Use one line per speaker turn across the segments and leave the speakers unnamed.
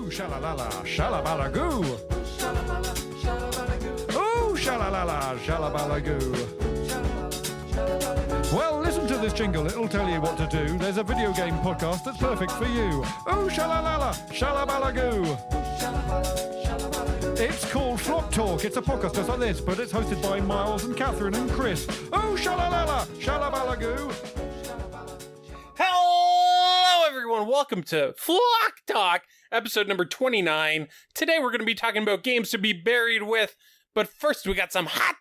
Ooh, shalalala, shalabalagoo. Ooh, shalalala, shalabalagoo. Well, listen to this jingle. It'll tell you what to do. There's a video game podcast that's perfect for you. Ooh, shalalala, shalabalagoo. It's called Flock Talk. It's a podcast just like this, but it's hosted by Myles and Kathryn and Chris. Ooh, shalalala, shalabalagoo.
Hello, everyone. Welcome to Flock Talk, episode number 29. Today, we're going to be talking about games to be buried with. But first, we got some hot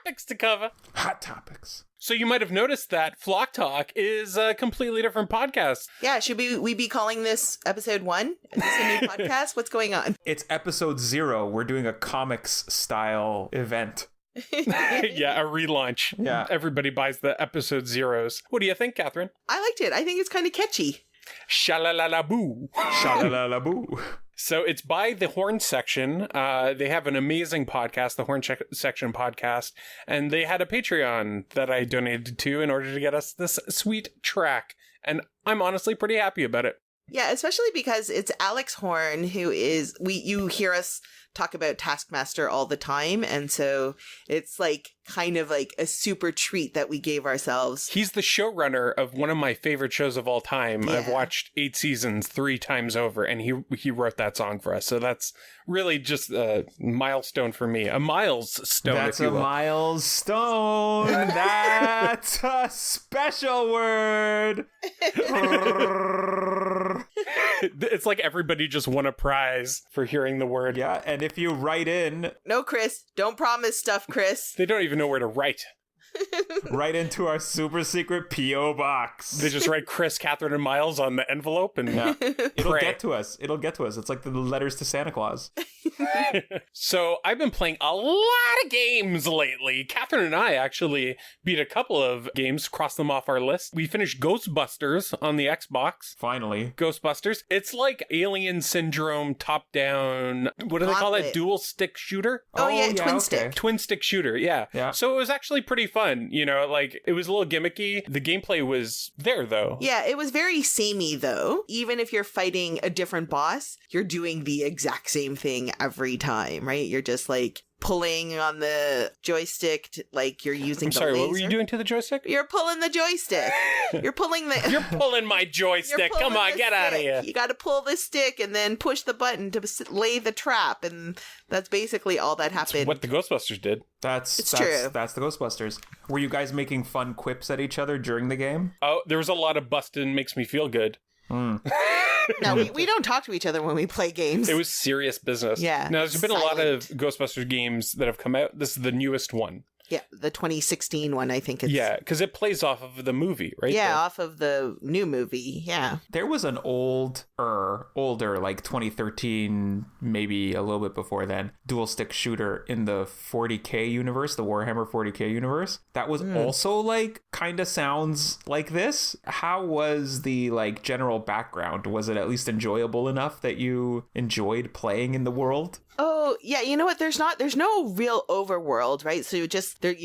topics to cover.
Hot topics.
So you might have noticed that Flock Talk is a completely different podcast.
Yeah, should we be calling this episode 1? Is this a new podcast? What's going on?
It's episode 0. We're doing a comics style event.
Yeah, a relaunch.
Yeah.
Everybody buys the episode zeros. What do you think, Kathryn?
I liked it. I think it's kind of catchy.
Shalalala-boo.
Shalalala-boo.
So it's by the Horne section. They have an amazing podcast, the Horne section podcast, and they had a Patreon that I donated to in order to get us this sweet track. And I'm honestly pretty happy about it.
Yeah, especially because it's Alex Horne who is, you hear us talk about Taskmaster all the time. And so it's like kind of like a super treat that we gave ourselves.
He's the showrunner of one of my favorite shows of all time.
Yeah.
I've watched 8 seasons 3 times over, and he wrote that song for us. So that's really just a milestone for me. A milestone,
That's
if you
a
will.
milestone. That's a special word.
It's like everybody just won a prize for hearing the word.
Yeah, and if you write in,
No, Chris, don't promise stuff, Chris.
They don't even know where to write.
write into our super secret P.O. box.
They just write Chris, Kathryn, and Myles on the envelope, and
Yeah. It'll
Pray.
get to us. It'll get to us. It's like the letters to Santa Claus.
So I've been playing a lot of games lately. Kathryn and I actually beat a couple of games, crossed them off our list. We finished Ghostbusters on the Xbox.
Finally.
Ghostbusters. It's like Alien Syndrome top-down, what do they call that?
Gauntlet.
Dual stick shooter?
Oh, yeah, twin
okay.
stick.
Twin stick shooter, yeah.
Yeah.
So it was actually pretty fun, you know, like it was a little gimmicky. The gameplay was there though.
Yeah, it was very samey though. Even if you're fighting a different boss, you're doing the exact same thing every time, right? You're just like pulling on the joystick, like you're using
I'm sorry,
the laser.
what were you doing to the joystick?
You're pulling the joystick. You're pulling the...
You're pulling my joystick.
You're pulling
Come on,
the
get out of
stick.
here.
You got to pull the stick and then push the button to lay the trap, and that's basically all that happened.
What the Ghostbusters did.
It's true.
That's the Ghostbusters. Were you guys making fun quips at each other during the game?
Oh, there was a lot of bustin' makes me feel good.
No, we don't talk to each other when we play games.
It was serious business.
Yeah,
Now, there's been a lot of
silent.
Ghostbusters games that have come out. This is the newest one.
Yeah, the 2016 one, I think it's...
Yeah, because it plays off of the movie, right?
Yeah, off of the new movie, yeah.
There was an older, like 2013, maybe a little bit before then, dual stick shooter in the 40K universe, the Warhammer 40K universe. That was also like kind of sounds like this. How was the like general background? Was it at least enjoyable enough that you enjoyed playing in the world?
Oh, yeah, you know what? There's no real overworld, right? So you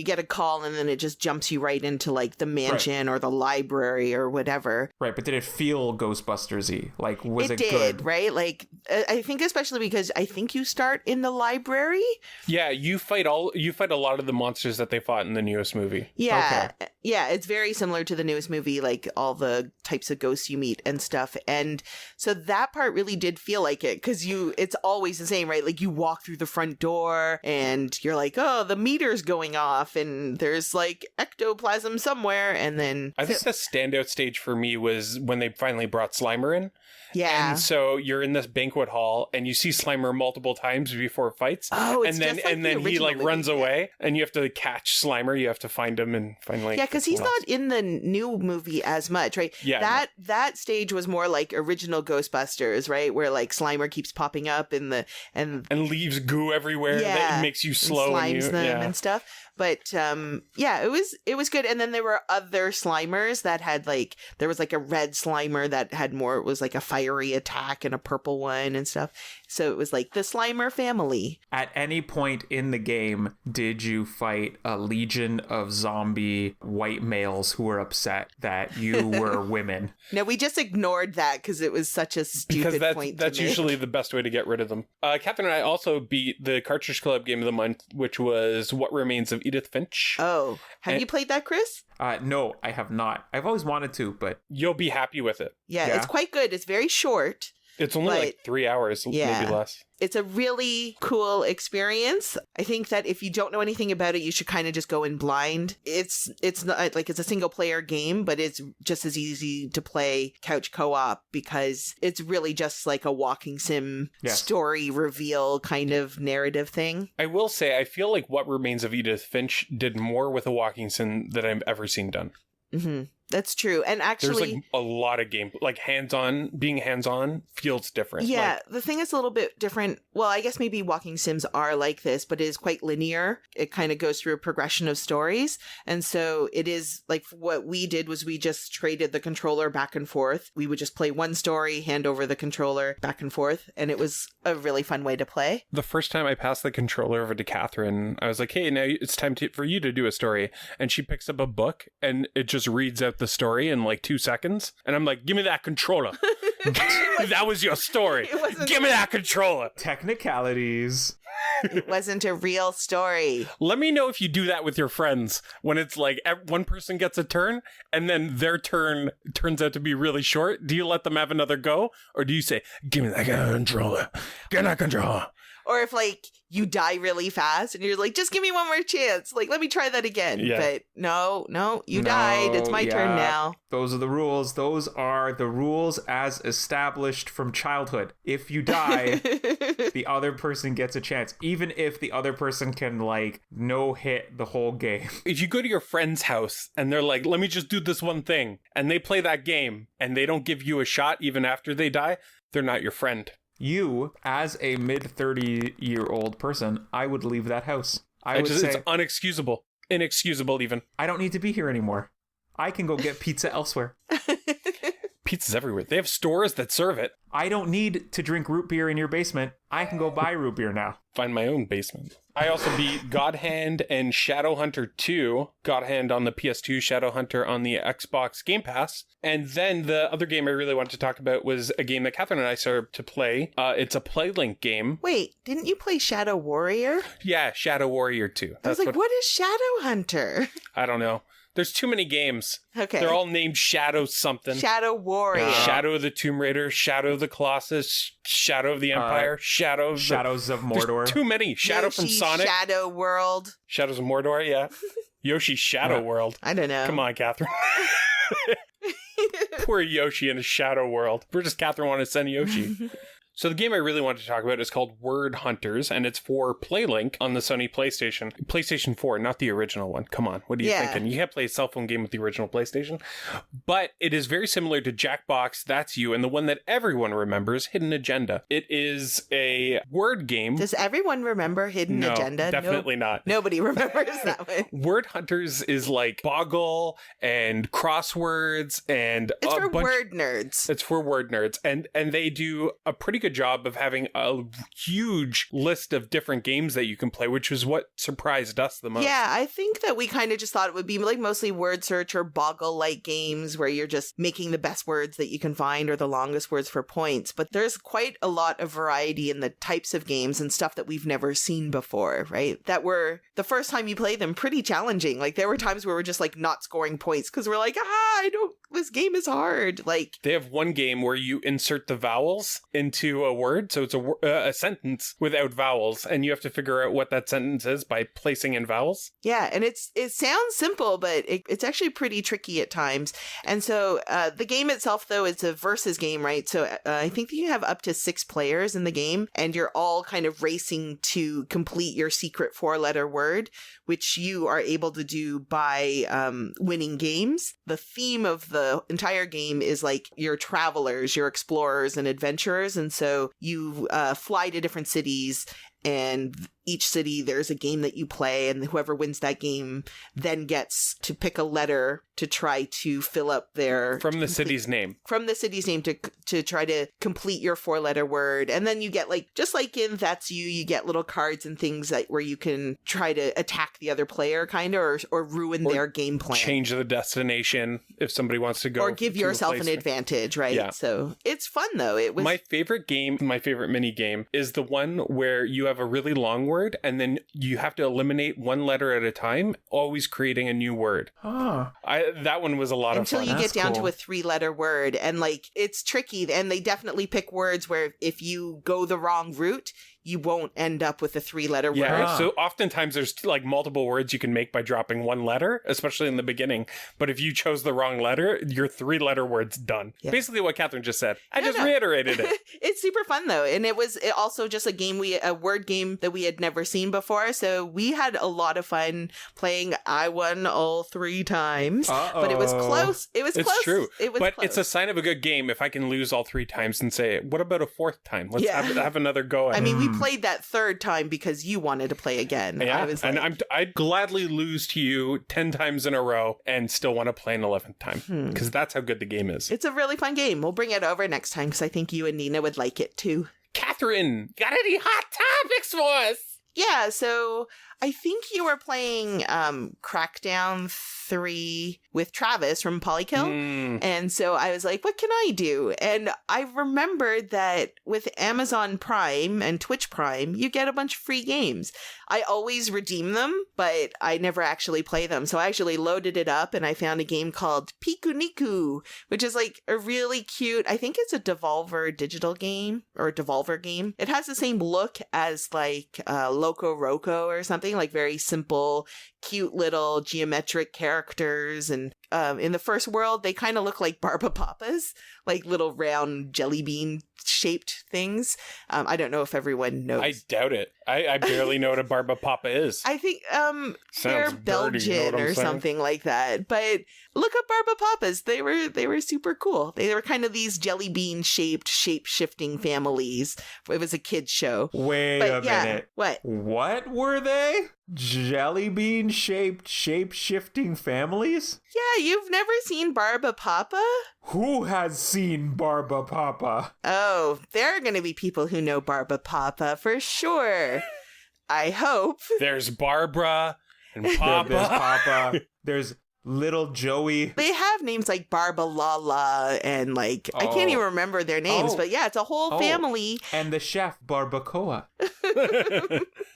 get a call and then it just jumps you right into like the mansion or the library or whatever.
Right, but did it feel Ghostbusters-y? Like, was it
did,
good?
right? Like, I think especially because I think you start in the library.
Yeah, you fight a lot of the monsters that they fought in the newest movie.
Yeah. Yeah, it's very similar to the newest movie, like all the types of ghosts you meet and stuff. And so that part really did feel like it because it's always the same, right? Like you walk through the front door and you're like, oh, the meter's going off and there's like ectoplasm somewhere. And then
I think the standout stage for me was when they finally brought Slimer in.
yeah.
And so you're in this banquet hall and you see Slimer multiple times before fights.
Oh, it's
and then
just like
and
the
then he
original
like
movie,
runs
yeah.
away and you have to catch Slimer. You have to find him and finally.
Yeah, because he's not in the new movie as much, right?
Yeah,
that stage was more like original Ghostbusters, right? Where like Slimer keeps popping up and
and leaves goo everywhere
Yeah,
that makes you slow
and
and
slimes
you,
them
yeah.
and stuff. But yeah, it was good. And then there were other Slimers that had like, there was like a red Slimer that had more, it was like a fiery attack, and a purple one and stuff. So it was like the Slimer family.
At any point in the game, did you fight a legion of zombie white males who were upset that you were women?
No, we just ignored that because it was such a stupid point.
That's usually the best way to get rid of them. Kathryn and I also beat the Cartridge Club Game of the Month, which was What Remains of Edith Finch.
Oh, have you played that, Chris?
No, I have not. I've always wanted to, but...
You'll be happy with it.
Yeah, it's quite good. It's very short.
It's only like 3 hours, maybe less.
It's a really cool experience. I think that if you don't know anything about it, you should kind of just go in blind. It's not like it's a single player game, but it's just as easy to play couch co-op because it's really just like a walking sim story reveal kind of narrative thing.
I will say, I feel like What Remains of Edith Finch did more with a walking sim than I've ever seen done.
Mm-hmm. That's true. And actually,
there's like a lot of game, like being hands-on feels different.
Yeah, the thing is a little bit different. Well, I guess maybe walking sims are like this, but it is quite linear. It kind of goes through a progression of stories. And so it is like what we did was we just traded the controller back and forth. We would just play one story, hand over the controller back and forth. And it was a really fun way to play.
The first time I passed the controller over to Kathryn, I was like, hey, now it's time for you to do a story. And she picks up a book and it just reads out the story in like 2 seconds. And I'm like, give me that controller. That was your story. Give me that controller.
Technicalities.
It wasn't a real story.
Let me know if you do that with your friends when it's like one person gets a turn and then their turn turns out to be really short. Do you let them have another go? Or do you say, give me that controller. Get that controller.
Or if like you die really fast and you're like, just give me one more chance. Like, let me try that again. Yeah. But no, you died. It's my turn now.
Those are the rules. Those are the rules as established from childhood. If you die, the other person gets a chance. Even if the other person can like no hit the whole game.
If you go to your friend's house and they're like, let me just do this one thing. And they play that game and they don't give you a shot even after they die, they're not your friend.
You, as a mid-30-year-old person, I would leave that house. It's
unexcusable. Inexcusable, even.
I don't need to be here anymore. I can go get pizza elsewhere.
Pizza's everywhere. They have stores that serve it.
I don't need to drink root beer in your basement. I can go buy root beer now.
Find my own basement. I also beat God Hand and Shadowhunter 2. God Hand on the PS2, Shadowhunter on the Xbox Game Pass. And then the other game I really wanted to talk about was a game that Kathryn and I started to play. It's a PlayLink game.
Wait, didn't you play Shadow Warrior?
Yeah, Shadow Warrior 2.
I was like, what is Shadowhunter?
I don't know. There's too many games.
Okay.
They're all named Shadow something.
Shadow Warrior.
Shadow of the Tomb Raider, Shadow of the Colossus, Shadow of the Empire,
Shadows of Mordor.
There's too many. Shadow
Yoshi,
from Sonic.
Shadow World.
Shadows of Mordor, yeah. Yoshi's Shadow World.
I don't know.
Come on, Kathryn. Poor Yoshi in a Shadow World. We're just Kathryn wanted to send Yoshi. So the game I really wanted to talk about is called Word Hunters, and it's for PlayLink on the Sony PlayStation. PlayStation 4, not the original one. Come on, what are you thinking? You can't play a cell phone game with the original PlayStation. But it is very similar to Jackbox, That's You, and the one that everyone remembers, Hidden Agenda. It is a word game.
Does everyone remember Hidden Agenda?
Definitely not.
Nobody remembers that one.
Word Hunters is like Boggle and crosswords and
it's for word nerds.
It's for word nerds. And they do a pretty good job of having a huge list of different games that you can play, which was what surprised us the most.
Yeah, I think that we kind of just thought it would be like mostly word search or Boggle-like games where you're just making the best words that you can find or the longest words for points. But there's quite a lot of variety in the types of games and stuff that we've never seen before, right? That were, the first time you play them, pretty challenging. Like there were times where we're just like not scoring points because we're like, this game is hard. Like
they have one game where you insert the vowels into a word, so it's a sentence without vowels, and you have to figure out what that sentence is by placing in vowels.
Yeah, and it sounds simple, but it's actually pretty tricky at times. And so the game itself, though, is a versus game, right? So I think that you have up to 6 players in the game, and you're all kind of racing to complete your secret 4-letter word, which you are able to do by winning games. The theme of the entire game is like you're travelers, you're explorers and adventurers, and so you fly to different cities and each city there's a game that you play, and whoever wins that game then gets to pick a letter to try to fill up their
From the city's name
to try to complete your 4-letter word. And then you get like, just like in That's You get little cards and things that where you can try to attack the other player kind of, or ruin their game plan,
change the destination if somebody wants to go,
or give yourself an advantage, right?
Yeah.
So it's fun though. It was
my favorite game, my favorite mini game is the one where you have a really long word and then you have to eliminate one letter at a time, always creating a new word. That one was a lot of fun.
Until you get down to a 3-letter word, and like it's tricky, and they definitely pick words where if you go the wrong route, you won't end up with a 3-letter word.
Yeah, so oftentimes there's like multiple words you can make by dropping one letter, especially in the beginning. But if you chose the wrong letter, your 3-letter word's done. Yeah. Basically what Kathryn just said. I just reiterated it.
It's super fun though. And it also just a word game that we had never seen before. So we had a lot of fun playing. I won all 3 times. But it was close. It's
true. But
close.
It's a sign of a good game if I can lose all 3 times and say, what about a 4th time? Let's have another go at it.
I mean, we played that 3rd time because you wanted to play again.
Yeah,
I was like,
and I'd gladly lose to you 10 times in a row and still want to play an 11th time because that's how good the game is.
It's a really fun game. We'll bring it over next time because I think you and Nina would like it too.
Kathryn, got any hot topics for us?
Yeah, so I think you were playing Crackdown 3 with Travis from Polykill. And so I was like, what can I do? And I remembered that with Amazon Prime and Twitch Prime, you get a bunch of free games. I always redeem them, but I never actually play them. So I actually loaded it up and I found a game called Pikuniku, which is like a really cute, I think it's a Devolver digital game or a Devolver game. It has the same look as like Loco Roco or something, like very simple, cute little geometric characters. And in the first world, they kind of look like Barbapapas, like little round jelly bean shaped things. I don't know if everyone knows.
I doubt it. I barely know what a Barbapapa is.
I think they're Belgian or something like that. But look up Barbapapas. They were super cool. They were kind of these jelly bean shaped, shape shifting families. It was a kids show.
Wait a minute.
What
were they? Jelly bean shaped, shape shifting families?
Yeah, you've never seen Barbapapa?
Who has seen Barbapapa?
Oh, there are going to be people who know Barbapapa for sure. I hope.
There's Barbara and Papa.
There's Papa. There's Little Joey.
They have names like Barbalala and like, I can't even remember their names, but yeah, it's a whole family.
And the chef, Barbacoa.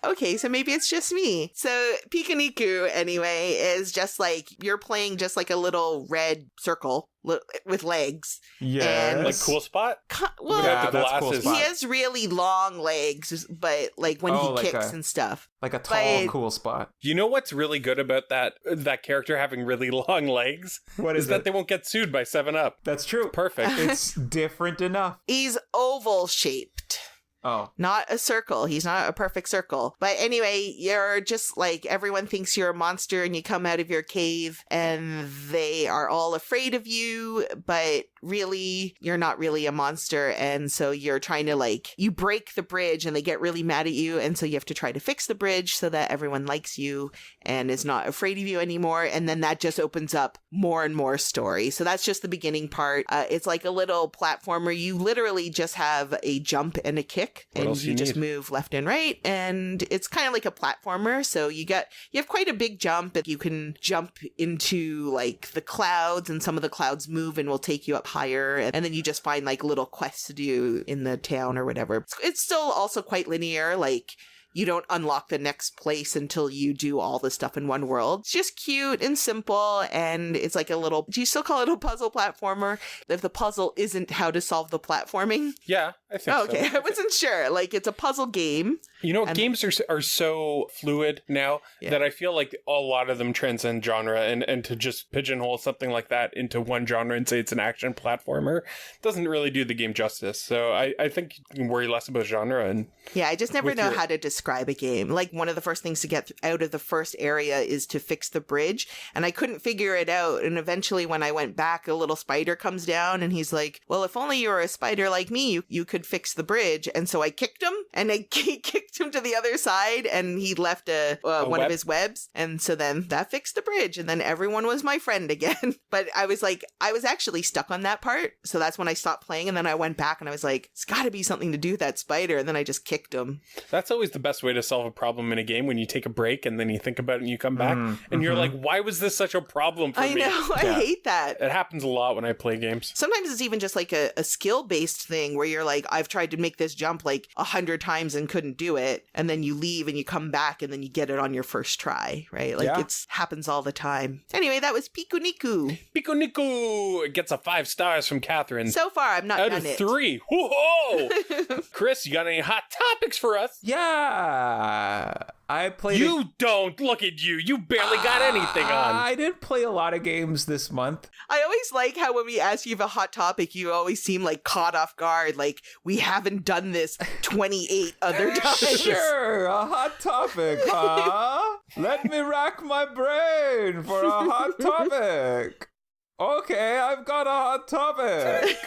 Okay, so maybe it's just me. So Pikuniku, anyway, is just like, you're playing just like a little red circle with legs.
Yeah.
Like Cool Spot?
Well,
the glasses.
Cool Spot.
He has really long legs, but like when he kicks and stuff.
Like a tall, Cool Spot.
You know what's really good about that character having really long legs?
What is
that they won't get sued by 7-Up.
That's true.
Perfect.
It's different enough.
He's oval shaped.
Oh.
Not a circle. He's not a perfect circle. But anyway, you're just like, everyone thinks you're a monster and you come out of your cave and they are all afraid of you, but really, you're not really a monster. And so you're trying to like, you break the bridge and they get really mad at you. And so you have to try to fix the bridge so that everyone likes you and is not afraid of you anymore. And then that just opens up more and more story. So that's just the beginning part. It's like a little platformer. You literally just have a jump and a kick. And you just move left and right, and it's kind of like a platformer. So you have quite a big jump, and you can jump into like the clouds, and some of the clouds move and will take you up higher, and then you just find like little quests to do in the town or whatever. It's still also quite linear, like you don't unlock the next place until you do all the stuff in one world. It's just cute and simple, and it's like a little, do you still call it a puzzle platformer if the puzzle isn't how to solve the platforming?
Yeah, I think so.
Okay, I wasn't sure. Like, it's a puzzle game.
You know, games are so fluid now that I feel like a lot of them transcend genre, and to just pigeonhole something like that into one genre and say it's an action platformer doesn't really do the game justice. So I think you can worry less about genre. And
yeah, I just never know how to describe describe a game. Like, one of the first things to get out of the first area is to fix the bridge, and I couldn't figure it out. And eventually, when I went back, a little spider comes down, and he's like, well, if only you were a spider like me, you could fix the bridge. And so I kicked him, and I kicked him to the other side, and he left one of his webs. And so then that fixed the bridge, and then everyone was my friend again. But I was actually stuck on that part. So that's when I stopped playing, and then I went back, and I was like, it's got to be something to do with that spider. And then I just kicked him.
That's always the best way to solve a problem in a game, when you take a break and then you think about it and you come back and you're like, why was this such a problem for me?
I know. I hate that.
It happens a lot when I play games.
Sometimes it's even just like a skill-based thing where you're like, I've tried to make this jump like 100 times and couldn't do it. And then you leave and you come back and then you get it on your first try, right? Like it happens all the time. Anyway, that was Piku Niku.
Piku Niku! It gets a 5 stars from Kathryn.
So far, I'm not
out
done
of
it.
3. Whoa! Chris, you got any hot topics for us?
Yeah. I played.
You don't! Look at you! You barely got anything on!
I didn't play a lot of games this month.
I always like how when we ask you of a hot topic, you always seem like caught off guard, like we haven't done this 28 other times.
Sure, a hot topic, huh? Let me rack my brain for a hot topic. Okay, I've got a hot topic.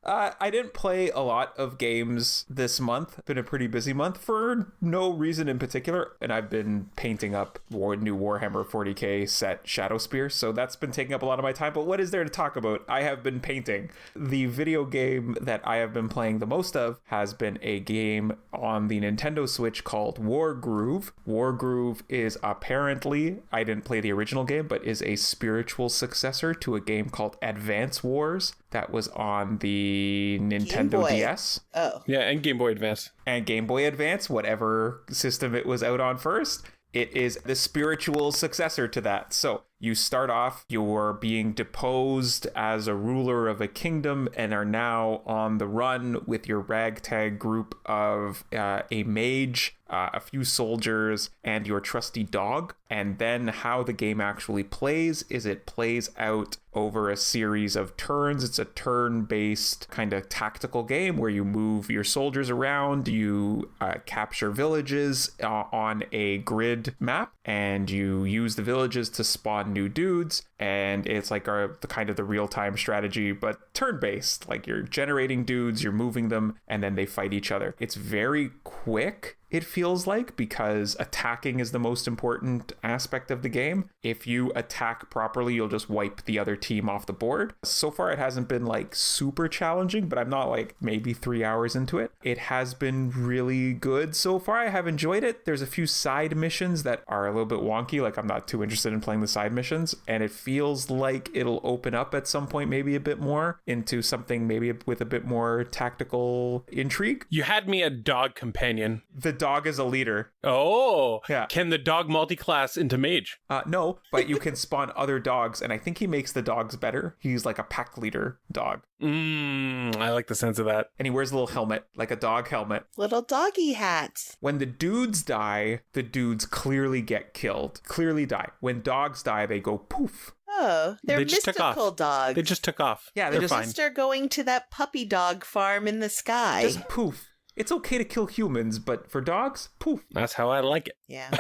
I didn't play a lot of games this month. Been a pretty busy month for no reason in particular. And I've been painting up new Warhammer 40k set Shadow Spear. So that's been taking up a lot of my time. But what is there to talk about? I have been painting. The video game that I have been playing the most of has been a game on the Nintendo Switch called Wargroove. Wargroove is apparently, I didn't play the original game, but is a spiritual successor to a game called Advance Wars that was on the Nintendo DS.
Oh.
Yeah, and Game Boy Advance.
And Game Boy Advance, whatever system it was out on first. It is the spiritual successor to that. So you start off, you're being deposed as a ruler of a kingdom and are now on the run with your ragtag group of a mage, a few soldiers, and your trusty dog. And then how the game actually plays is it plays out over a series of turns. It's a turn-based kind of tactical game where you move your soldiers around, you capture villages on a grid map, and you use the villages to spawn new dudes. And it's like the kind of the real-time strategy, but turn-based. Like you're generating dudes, you're moving them, and then they fight each other. It's very quick, it feels like, because attacking is the most important aspect of the game. If you attack properly, you'll just wipe the other team off the board. So far, it hasn't been like super challenging, but I'm not like maybe 3 hours into it. It has been really good so far. I have enjoyed it. There's a few side missions that are a little bit wonky. Like I'm not too interested in playing the side missions, and it feels like it'll open up at some point maybe a bit more into something maybe with a bit more tactical intrigue.
You had me a dog companion.
The dog is a leader.
Oh,
yeah.
Can the dog multi-class into mage?
No, but you can spawn other dogs, and I think he makes the dogs better. He's like a pack leader dog.
I like the sense of that.
And he wears a little helmet, like a dog helmet.
Little doggy hats.
When the dudes die, the dudes clearly get killed. Clearly die. When dogs die, they go poof.
Oh, they're
They just took
mystical
off.
dogs.
They just took off.
Yeah,
they're
just
fine.
Just are going to that puppy dog farm in the sky.
Just poof. It's okay to kill humans, but for dogs, poof.
That's how I like it.
Yeah.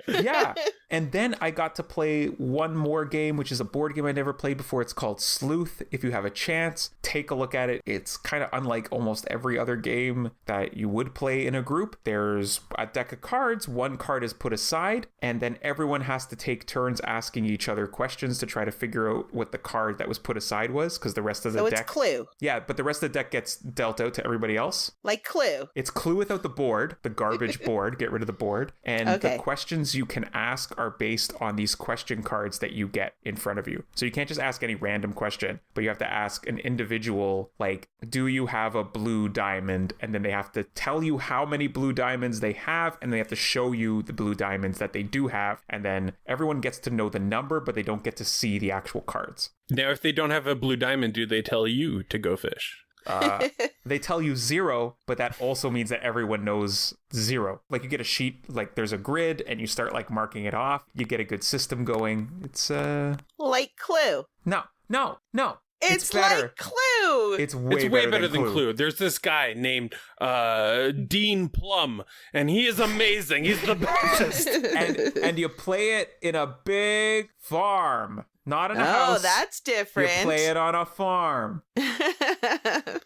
Yeah. And then I got to play one more game, which is a board game I never played before. It's called Sleuth. If you have a chance, take a look at it. It's kind of unlike almost every other game that you would play in a group. There's a deck of cards. One card is put aside, and then everyone has to take turns asking each other questions to try to figure out what the card that was put aside was, because the rest of the
So
deck...
it's Clue.
Yeah, but the rest of the deck gets dealt out to everybody else.
Like Clue.
It's Clue without the board, the garbage board. Get rid of the board. And
Okay.
the questions you can ask are based on these question cards that you get in front of you. So you can't just ask any random question, but you have to ask an individual, like, do you have a blue diamond? And then they have to tell you how many blue diamonds they have, and they have to show you the blue diamonds that they do have. And then everyone gets to know the number, but they don't get to see the actual cards.
Now, if they don't have a blue diamond, do they tell you to go fish?
They tell you 0, but that also means that everyone knows 0. Like you get a sheet, like there's a grid, and you start like marking it off. You get a good system going. It's
Like Clue.
No.
It's
better.
like Clue.
It's
It's way better than Clue. There's this guy named Dean Plum, and he is amazing. He's the best.
and you play it in a big farm, not in a house.
Oh, that's different.
You play it on a farm.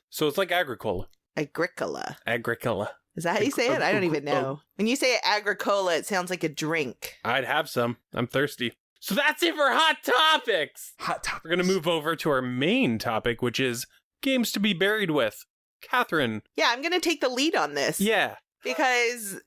So it's like Agricola.
Agricola.
Agricola.
Is that how you say it? I don't even know. When you say Agricola, it sounds like a drink.
I'd have some. I'm thirsty. So that's it for Hot Topics.
Hot Topics.
We're going to move over to our main topic, which is games to be buried with. Kathryn.
Yeah, I'm going to take the lead on this.
Yeah.
Because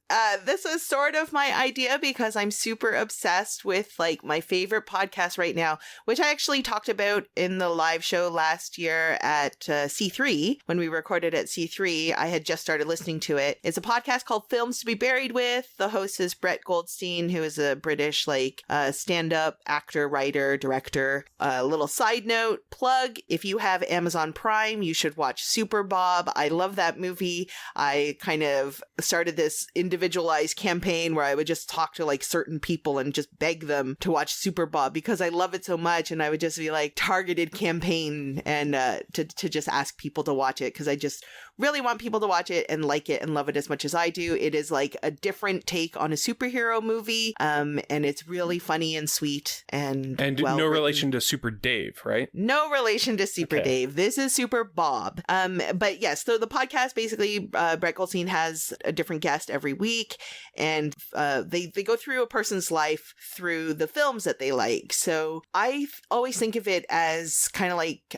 this is sort of my idea because I'm super obsessed with like my favorite podcast right now, which I actually talked about in the live show last year at C3. When we recorded at C3, I had just started listening to it. It's a podcast called Films to be Buried With. The host is Brett Goldstein, who is a British like stand-up actor, writer, director. Little side note, plug, if you have Amazon Prime, you should watch Super Bob. I love that movie. I kind of started this individualized campaign where I would just talk to like certain people and just beg them to watch Super Bob because I love it so much, and I would just be like targeted campaign and to just ask people to watch it because I just really want people to watch it and like it and love it as much as I do. It is like a different take on a superhero movie, and it's really funny and sweet and well
no
written.
relation to Super Dave, right?
No relation to Super
Okay.
Dave. This is Super Bob. But yes, so the podcast basically, Brett Goldstein has a different guest every week, and they go through a person's life through the films that they like. So I always think of it as kind of like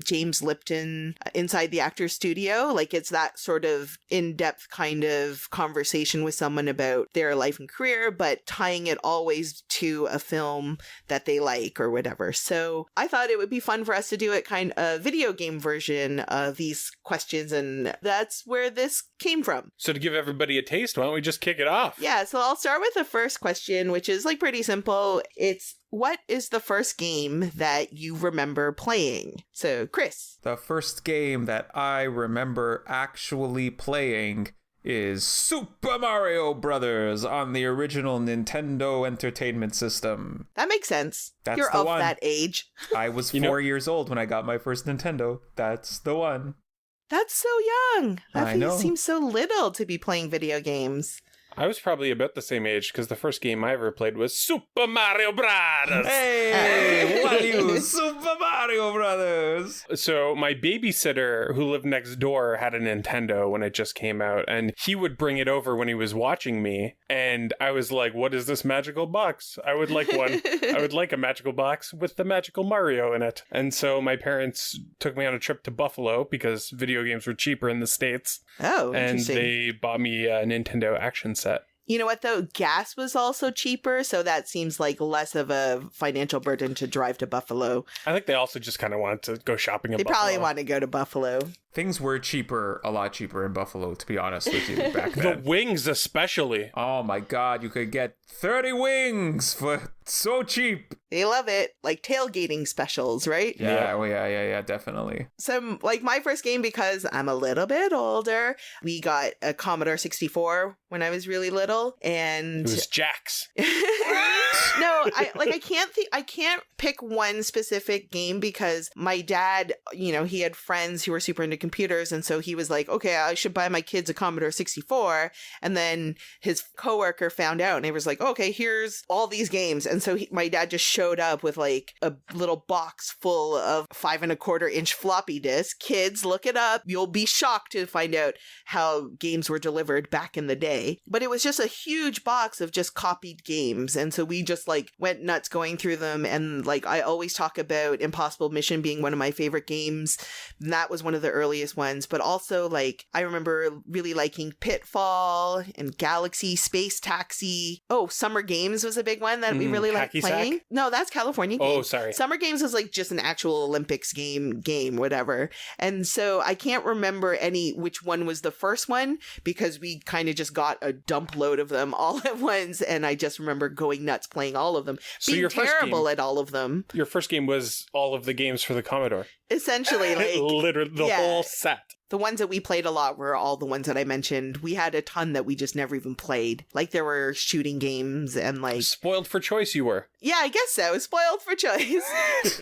James Lipton inside the actor's studio. Like it's that sort of in-depth kind of conversation with someone about their life and career, but tying it always to a film that they like or whatever. So I thought it would be fun for us to do it kind of a video game version of these questions, and that's where this came from.
So to give everybody a taste, why don't we just kick it off?
Yeah, so I'll start with the first question, which is like pretty simple. It's, what is the first game that you remember playing? So, Chris.
The first game that I remember actually playing is Super Mario Brothers on the original Nintendo Entertainment System.
That makes sense.
That's
You're
the
of
one.
that age.
I was 4 years old when I got my first Nintendo. That's the one.
That's so young.
I know.
Seems so little to be playing video games.
I was probably about the same age because the first game I ever played was Super Mario Brothers.
Hey, what are you? Super Mario Brothers.
So my babysitter who lived next door had a Nintendo when it just came out, and he would bring it over when he was watching me, and I was like, what is this magical box? I would like one. I would like a magical box with the magical Mario in it. And so my parents took me on a trip to Buffalo because video games were cheaper in the States,
Oh,
and
interesting.
they bought me a Nintendo action set.
You know what, though? Gas was also cheaper, so that seems like less of a financial burden to drive to Buffalo.
I think they also just kind of wanted to go shopping in
They
Buffalo.
probably want to go to Buffalo.
Things were cheaper, a lot cheaper in Buffalo, to be honest with you, back
The
then.
wings especially.
Oh my god, you could get 30 wings for so cheap.
They love it. Like tailgating specials, right?
Yeah, definitely.
So, like, my first game, because I'm a little bit older, we got a Commodore 64 when I was really little, and
It was Jack's.
no, I can't pick one specific game because my dad, you know, he had friends who were super into computers, and so he was like, okay, I should buy my kids a Commodore 64, and then his coworker found out, and he was like, okay, here's all these games, and so my dad just showed up with like a little box full of 5 1/4 inch floppy disk. Kids, look it up. You'll be shocked to find out how games were delivered back in the day. But it was just a huge box of just copied games, and so we just like went nuts going through them. And like I always talk about Impossible Mission being one of my favorite games, and that was one of the earliest ones. But also like I remember really liking Pitfall and Galaxy, Space Taxi. Oh, Summer Games was a big one that we really liked
Hacky
playing.
Sack?
No, that's California
Oh,
Games.
sorry.
Summer Games was like just an actual Olympics game, whatever. And so I can't remember which one was the first one because we kind of just got a dump load of them all at once, and I just remember going nuts playing all of them.
So
being
your first
terrible
game-
at all of them.
Your first game was all of the games for the Commodore.
Essentially, like
Literally the
yeah.
whole set.
The ones that we played a lot were all the ones that I mentioned. We had a ton that we just never even played. Like there were shooting games and like...
Spoiled for choice you were.
Yeah, I guess so. Spoiled for choice.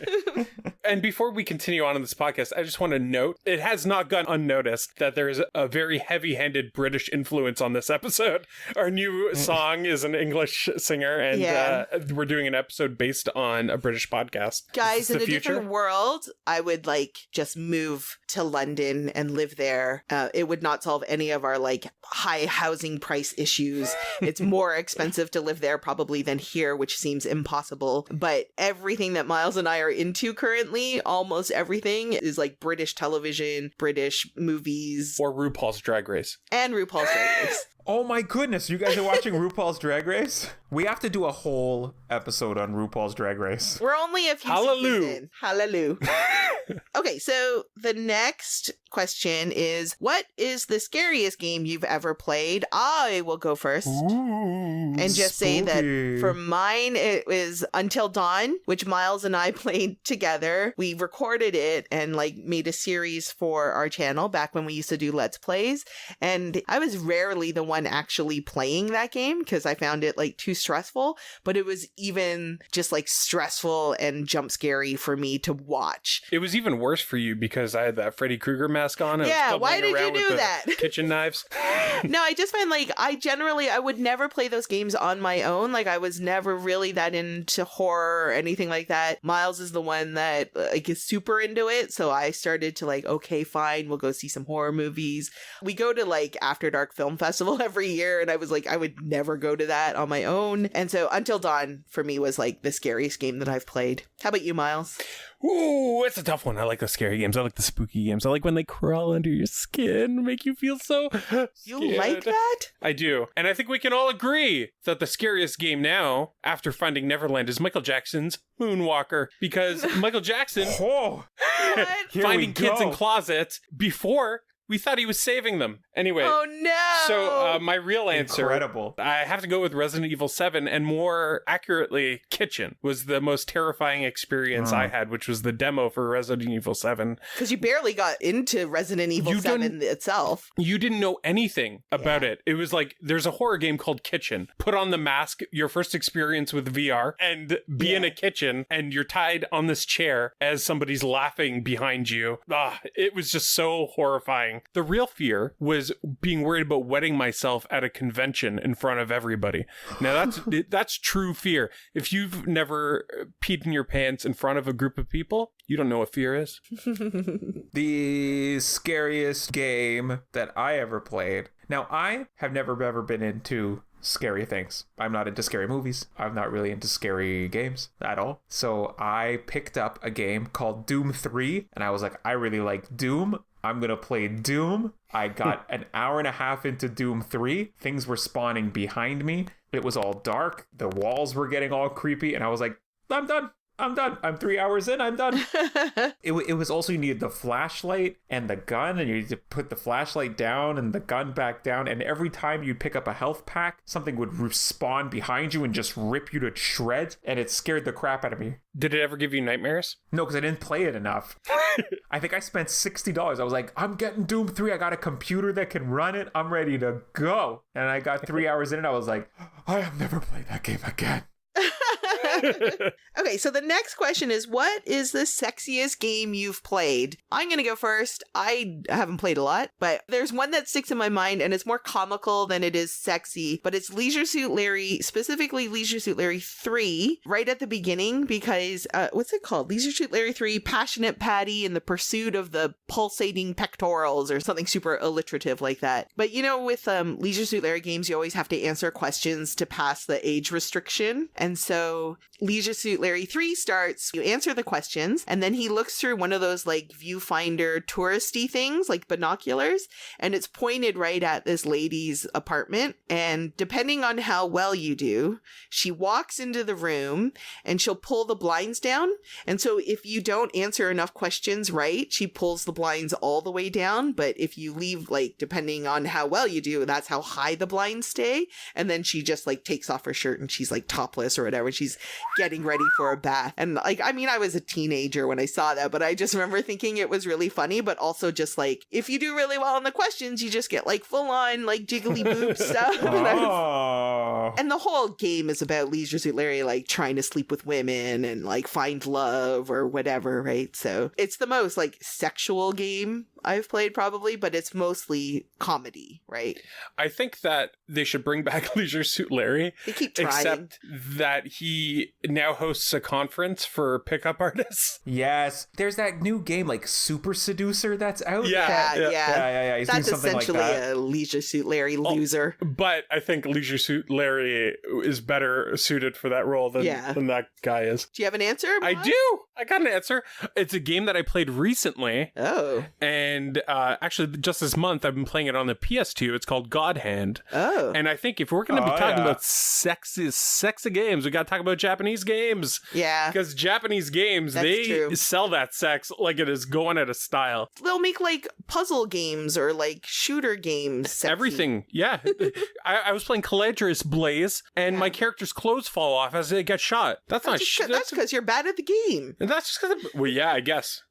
And before we continue on in this podcast, I just want to note, it has not gone unnoticed that there is a very heavy-handed British influence on this episode. Our new song is an English singer, and we're doing an episode based on a British podcast.
Guys, in a different world, I would like just move to London and live there. It would not solve any of our like high housing price issues. It's more expensive to live there probably than here, which seems impossible. But everything that Myles and I are into currently, almost everything, is like British television, British movies.
Or RuPaul's Drag Race.
And RuPaul's Drag Race.
Oh my goodness, you guys are watching RuPaul's Drag Race? We have to do a whole episode on RuPaul's Drag Race.
We're only a few seasons in. Hallelujah. Okay, so the next question is, what is the scariest game you've ever played? I will go first.
Ooh,
and just say that for mine, it was Until Dawn, which Myles and I played together. We recorded it and like made a series for our channel back when we used to do Let's Plays. And I was rarely the one actually playing that game because I found it like too stressful, but it was even just like stressful and jump scary for me to watch.
It was even worse for you because I had that Freddy Krueger mask on. And
yeah, why did you do that?
Kitchen knives.
No, I just find like I would never play those games on my own. Like I was never really that into horror or anything like that. Myles is the one that like is super into it, so I started to like, okay, fine, we'll go see some horror movies. We go to like After Dark Film Festival every year, and I was like, I would never go to that on my own. And so Until Dawn for me was like the scariest game that I've played. How about you, Myles?
Ooh, it's a tough one. I like the scary games. I like the spooky games. I like when they crawl under your skin, make you feel so scared.
You like that?
I do. And I think we can all agree that the scariest game now, after Finding Neverland, is Michael Jackson's Moonwalker. Because Michael Jackson finding kids in closets before we thought he was saving them. Anyway.
Oh, no.
So my real answer.
Incredible.
I have to go with Resident Evil 7, and more accurately, Kitchen was the most terrifying experience I had, which was the demo for Resident Evil 7.
Because you barely got into Resident Evil 7 itself.
You didn't know anything about it. It was like, there's a horror game called Kitchen. Put on the mask, your first experience with VR, and be in a kitchen, and you're tied on this chair as somebody's laughing behind you. It was just so horrifying. The real fear was being worried about wetting myself at a convention in front of everybody. Now that's true fear. If you've never peed in your pants in front of a group of people, you don't know what fear is.
The scariest game that I ever played. Now, I have never ever been into scary things. I'm not into scary movies. I'm not really into scary games at all. So I picked up a game called Doom 3, and I was like, I really like Doom. I'm going to play Doom. I got an hour and a half into Doom 3. Things were spawning behind me. It was all dark. The walls were getting all creepy. And I was like, I'm done. I'm 3 hours in. I'm done. It was also, you needed the flashlight and the gun, and you need to put the flashlight down and the gun back down. And every time you'd pick up a health pack, something would spawn behind you and just rip you to shreds. And it scared the crap out of me.
Did it ever give you nightmares?
No, because I didn't play it enough. I think I spent $60. I was like, I'm getting Doom 3. I got a computer that can run it. I'm ready to go. And I got 3 hours in and I was like, I have never played that game again.
Okay, so the next question is, what is the sexiest game you've played? I'm going to go first. I haven't played a lot, but there's one that sticks in my mind, and it's more comical than it is sexy, but it's Leisure Suit Larry, specifically Leisure Suit Larry 3, right at the beginning, because, what's it called? Leisure Suit Larry 3, Passionate Patty in the Pursuit of the Pulsating Pectorals, or something super alliterative like that. But you know, with Leisure Suit Larry games, you always have to answer questions to pass the age restriction, and so Leisure Suit Larry 3 starts, you answer the questions, and then he looks through one of those like viewfinder touristy things, like binoculars, and it's pointed right at this lady's apartment. And depending on how well you do, she walks into the room and she'll pull the blinds down. And so if you don't answer enough questions right, she pulls the blinds all the way down. But if you leave, like, depending on how well you do, that's how high the blinds stay. And then she just like takes off her shirt and she's like topless or whatever. She's getting ready for a bath. And like, I mean, I was a teenager when I saw that, but I just remember thinking it was really funny, but also just like, if you do really well on the questions, you just get like full on like jiggly boob stuff. And the whole game is about Leisure Suit Larry like trying to sleep with women and like find love or whatever, right? So it's the most like sexual game I've played probably, but it's mostly comedy, right?
I think that they should bring back Leisure Suit Larry.
They keep trying.
Except that he now hosts a conference for pickup artists.
Yes. There's that new game, like Super Seducer, that's out.
Yeah.
He's
That's
doing something
essentially
like that.
a Leisure Suit Larry loser.
But I think Leisure Suit Larry is better suited for that role than that guy is.
Do you have an answer,
I
Miles?
do. I got an answer. It's a game that I played recently.
Oh.
And actually, just this month, I've been playing it on the PS2. It's called God Hand.
Oh.
And I think if we're going to be talking about sexy games, we got to talk about Japanese games.
Yeah.
Because Japanese games,
That's
they
true.
sell that sex like it is going out of style.
They'll make like puzzle games or like shooter games. Sexy.
Everything. Yeah. I was playing Caladrius Blaze, and my character's clothes fall off as they get shot. That's not shit.
That's because you're bad at the game.
And that's just because, well, yeah, I guess.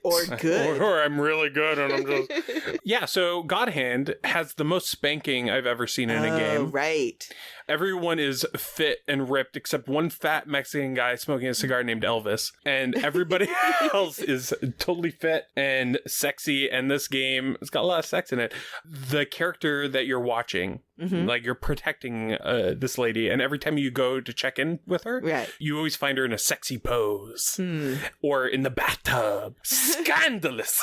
Or good.
or I'm really good and I'm just... Yeah, so God Hand has the most spanking I've ever seen in a game.
Right.
Everyone is fit and ripped except one fat Mexican guy smoking a cigar named Elvis. And everybody else is totally fit and sexy. And this game, it's got a lot of sex in it. The character that you're watching, like you're protecting this lady. And every time you go to check in with her, you always find her in a sexy pose. Or in the bathtub. Scandalous.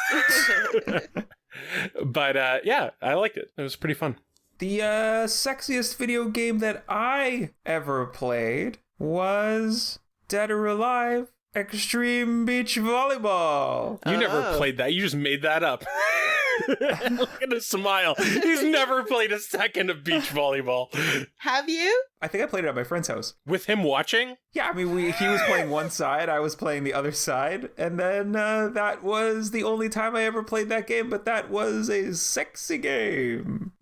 But yeah, I liked it. It was pretty fun.
The sexiest video game that I ever played was Dead or Alive Extreme Beach Volleyball.
You never played that. You just made that up. Look at his smile. He's never played a second of beach volleyball.
Have you?
I think I played it at my friend's house.
With him watching?
Yeah, I mean, he was playing one side, I was playing the other side, and then that was the only time I ever played that game, but that was a sexy game.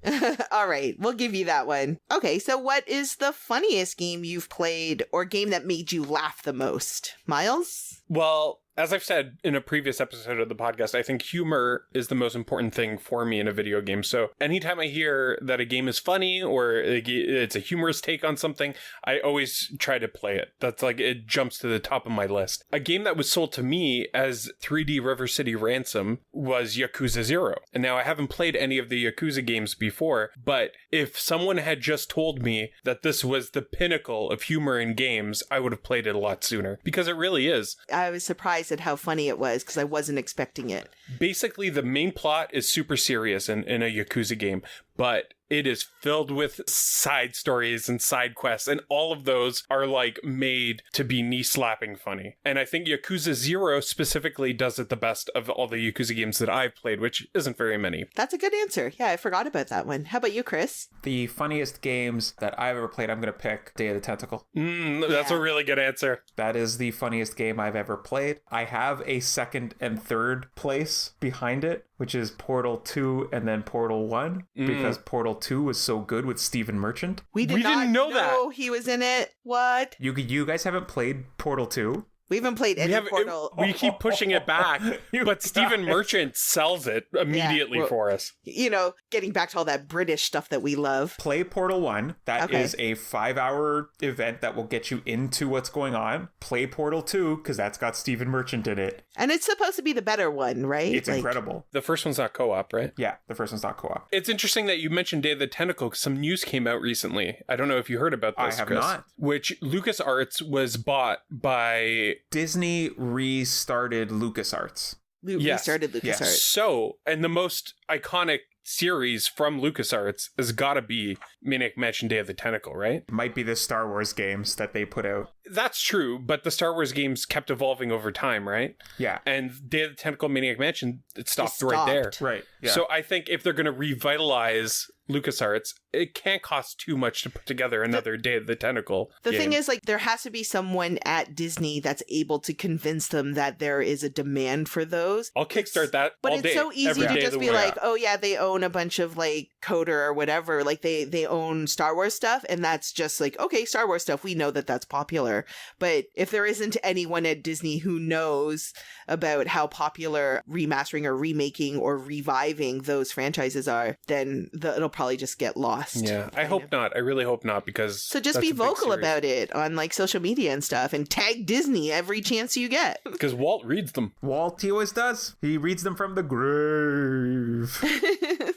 All right, we'll give you that one. Okay, so what is the funniest game you've played or game that made you laugh the most? Miles?
Well, as I've said in a previous episode of the podcast, I think humor is the most important thing for me in a video game. So anytime I hear that a game is funny or it's a humorous take on something, I always try to play it. That's like, it jumps to the top of my list. A game that was sold to me as 3D River City Ransom was Yakuza 0. And now I haven't played any of the Yakuza games before, but if someone had just told me that this was the pinnacle of humor in games, I would have played it a lot sooner, because it really is.
I was surprised at how funny it was because I wasn't expecting it.
Basically, the main plot is super serious in a Yakuza game, but it is filled with side stories and side quests, and all of those are like made to be knee-slapping funny. And I think Yakuza 0 specifically does it the best of all the Yakuza games that I've played, which isn't very many.
That's a good answer. Yeah, I forgot about that one. How about you, Chris?
The funniest games that I've ever played, I'm going to pick Day of the Tentacle.
That's a really good answer.
That is the funniest game I've ever played. I have a second and third place behind it, which is Portal 2 and then Portal 1, because Portal 2 was so good with Stephen Merchant.
We didn't know
that.
He was in it. What?
You guys haven't played Portal 2?
We haven't played any Portal.
We keep pushing it back, but Stephen Merchant sells it immediately for us.
You know, getting back to all that British stuff that we love.
Play Portal 1. That is a 5-hour event that will get you into what's going on. Play Portal 2, because that's got Stephen Merchant in it.
And it's supposed to be the better one, right?
It's incredible.
The first one's not co-op, right?
Yeah, the first one's not co-op.
It's interesting that you mentioned Day of the Tentacle, because some news came out recently. I don't know if you heard about this,
I have
Chris,
not.
Which LucasArts was bought by...
Disney restarted LucasArts.
Restarted LucasArts.
Yes.
So, and the most iconic series from LucasArts has got to be Maniac Mansion Day of the Tentacle, right?
Might be the Star Wars games that they put out.
That's true, but the Star Wars games kept evolving over time, right?
Yeah.
And Day of the Tentacle Maniac Mansion, it stopped
It
right there.
Right. Yeah.
So I think if they're going to revitalize LucasArts, it can't cost too much to put together another Day of the Tentacle
The
game.
thing is, like, there has to be someone at Disney that's able to convince them that there is a demand for those.
I'll kickstart that
But
all
it's
day,
so easy
every
to
day of
just
the
be
week.
like, oh yeah, they own a bunch of like Coder or whatever. Like they own Star Wars stuff, and that's just like, okay, Star Wars stuff. We know that that's popular. But if there isn't anyone at Disney who knows about how popular remastering or remaking or reviving those franchises are, then it'll probably just get lost.
Yeah, I hope not. I really hope not, because
So just
that's
be
a big
vocal
series.
about it on like social media and stuff, and tag Disney every chance you get.
Because Walt reads them.
Walt, he always does. He reads them from the grave.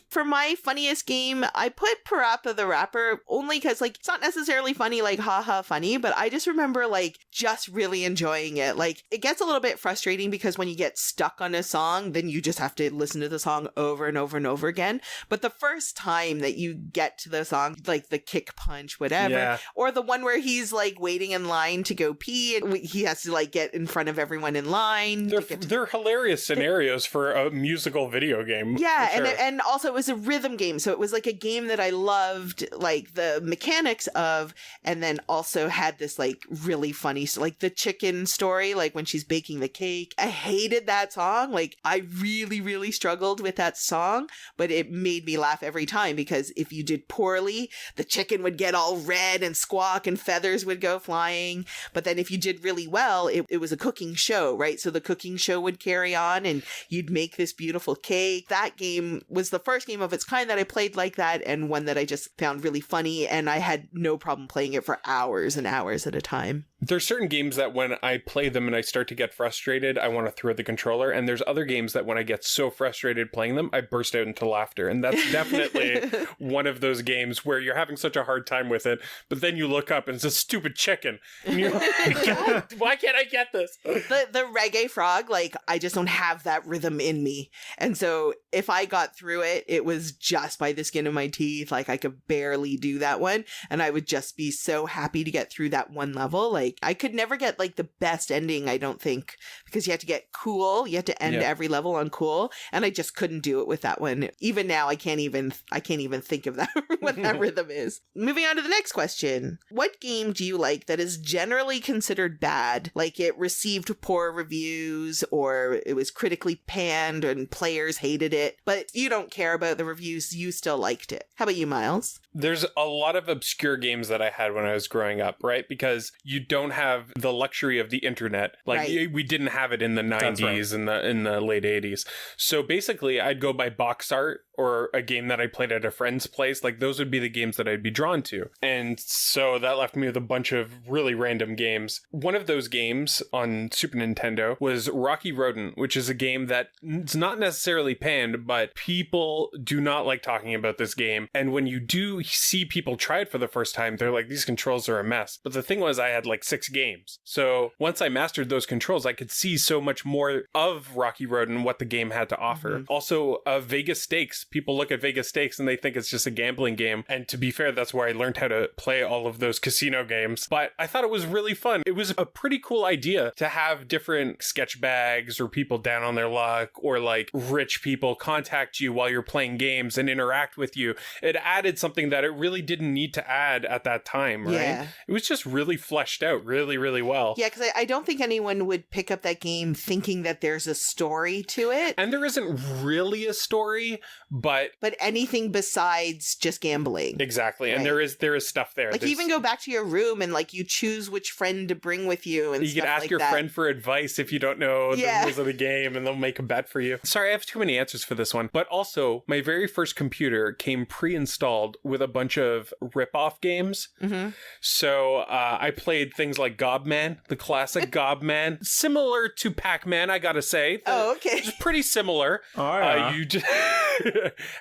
For my funniest game, I put Parappa the Rapper only because, like, it's not necessarily funny, like, haha funny, but I just remember, like, just really enjoying it. Like, it gets a little bit frustrating because when you get stuck on a song, then you just have to listen to the song over and over and over again. But the first time that you get to the song, like the kick punch, whatever,
Yeah.
or the one where he's, like, waiting in line to go pee and he has to, like, get in front of everyone in line.
They're hilarious scenarios for a musical video game.
Yeah,
for sure.
and also it was a rhythm game, so it was like a game that I loved, like the mechanics of, and then also had this like really funny, like the chicken story, like when she's baking the cake. I hated that song. Like I really, really struggled with that song, but it made me laugh every time because if you did poorly, the chicken would get all red and squawk and feathers would go flying. But then if you did really well, it was a cooking show, right? So the cooking show would carry on and you'd make this beautiful cake. That game was the first game of its kind that I played like that, and one that I just found really funny, and I had no problem playing it for hours and hours at a time.
There's certain games that when I play them and I start to get frustrated, I want to throw the controller. And there's other games that when I get so frustrated playing them, I burst out into laughter. And that's definitely one of those games where you're having such a hard time with it, but then you look up and it's a stupid chicken. And you're like, God, why can't I get this?
The reggae frog, like, I just don't have that rhythm in me. And so if I got through it, it was just by the skin of my teeth. Like, I could barely do that one. And I would just be so happy to get through that one level. Like, I could never get, like, the best ending, I don't think, because you had to get cool. You had to end every level on cool. And I just couldn't do it with that one. Even now, I can't even think of that, what that rhythm is. Moving on to the next question. What game do you like that is generally considered bad? Like, it received poor reviews, or it was critically panned and players hated it, but you don't care about the reviews, you still liked it. How about you, Myles?
There's a lot of obscure games that I had when I was growing up, right? Because you don't have the luxury of the internet. Like,
Right.
we didn't have it in the 90s and in the late 80s. So basically, I'd go by box art or a game that I played at a friend's place. Like, those would be the games that I'd be drawn to. And so that left me with a bunch of really random games. One of those games on Super Nintendo was Rocky Rodent, which is a game that's not necessarily panned, but people do not like talking about this game. And when you do see people try it for the first time, they're like, these controls are a mess. But the thing was, I had like 6 games. So once I mastered those controls, I could see so much more of Rocky Road and what the game had to offer. Also, Vegas Stakes. People look at Vegas Stakes and they think it's just a gambling game. And to be fair, that's where I learned how to play all of those casino games. But I thought it was really fun. It was a pretty cool idea to have different sketch bags or people down on their luck, or like rich people contact you while you're playing games and interact with you. It added something that it really didn't need to add at that time, right?
Yeah.
It was just really fleshed out really, really well.
Yeah, because I don't think anyone would pick up that game thinking that there's a story to it.
And there isn't really a story, but
anything besides just gambling.
exactly. And
Right.
there is stuff there.
Like, you even go back to your room and, like, you choose which friend to bring with you and
you
stuff
can ask
like
your
that.
friend for advice if you don't know the
Yeah.
rules of the game, and they'll make a bet for you. Sorry, I have too many answers for this one. But also, my very first computer came pre-installed with a bunch of rip-off games.
Mm-hmm.
So I played things like Gobman, the classic Gobman, similar to Pac-Man, I gotta say.
Oh, okay.
It's pretty similar.
Oh, yeah.
You just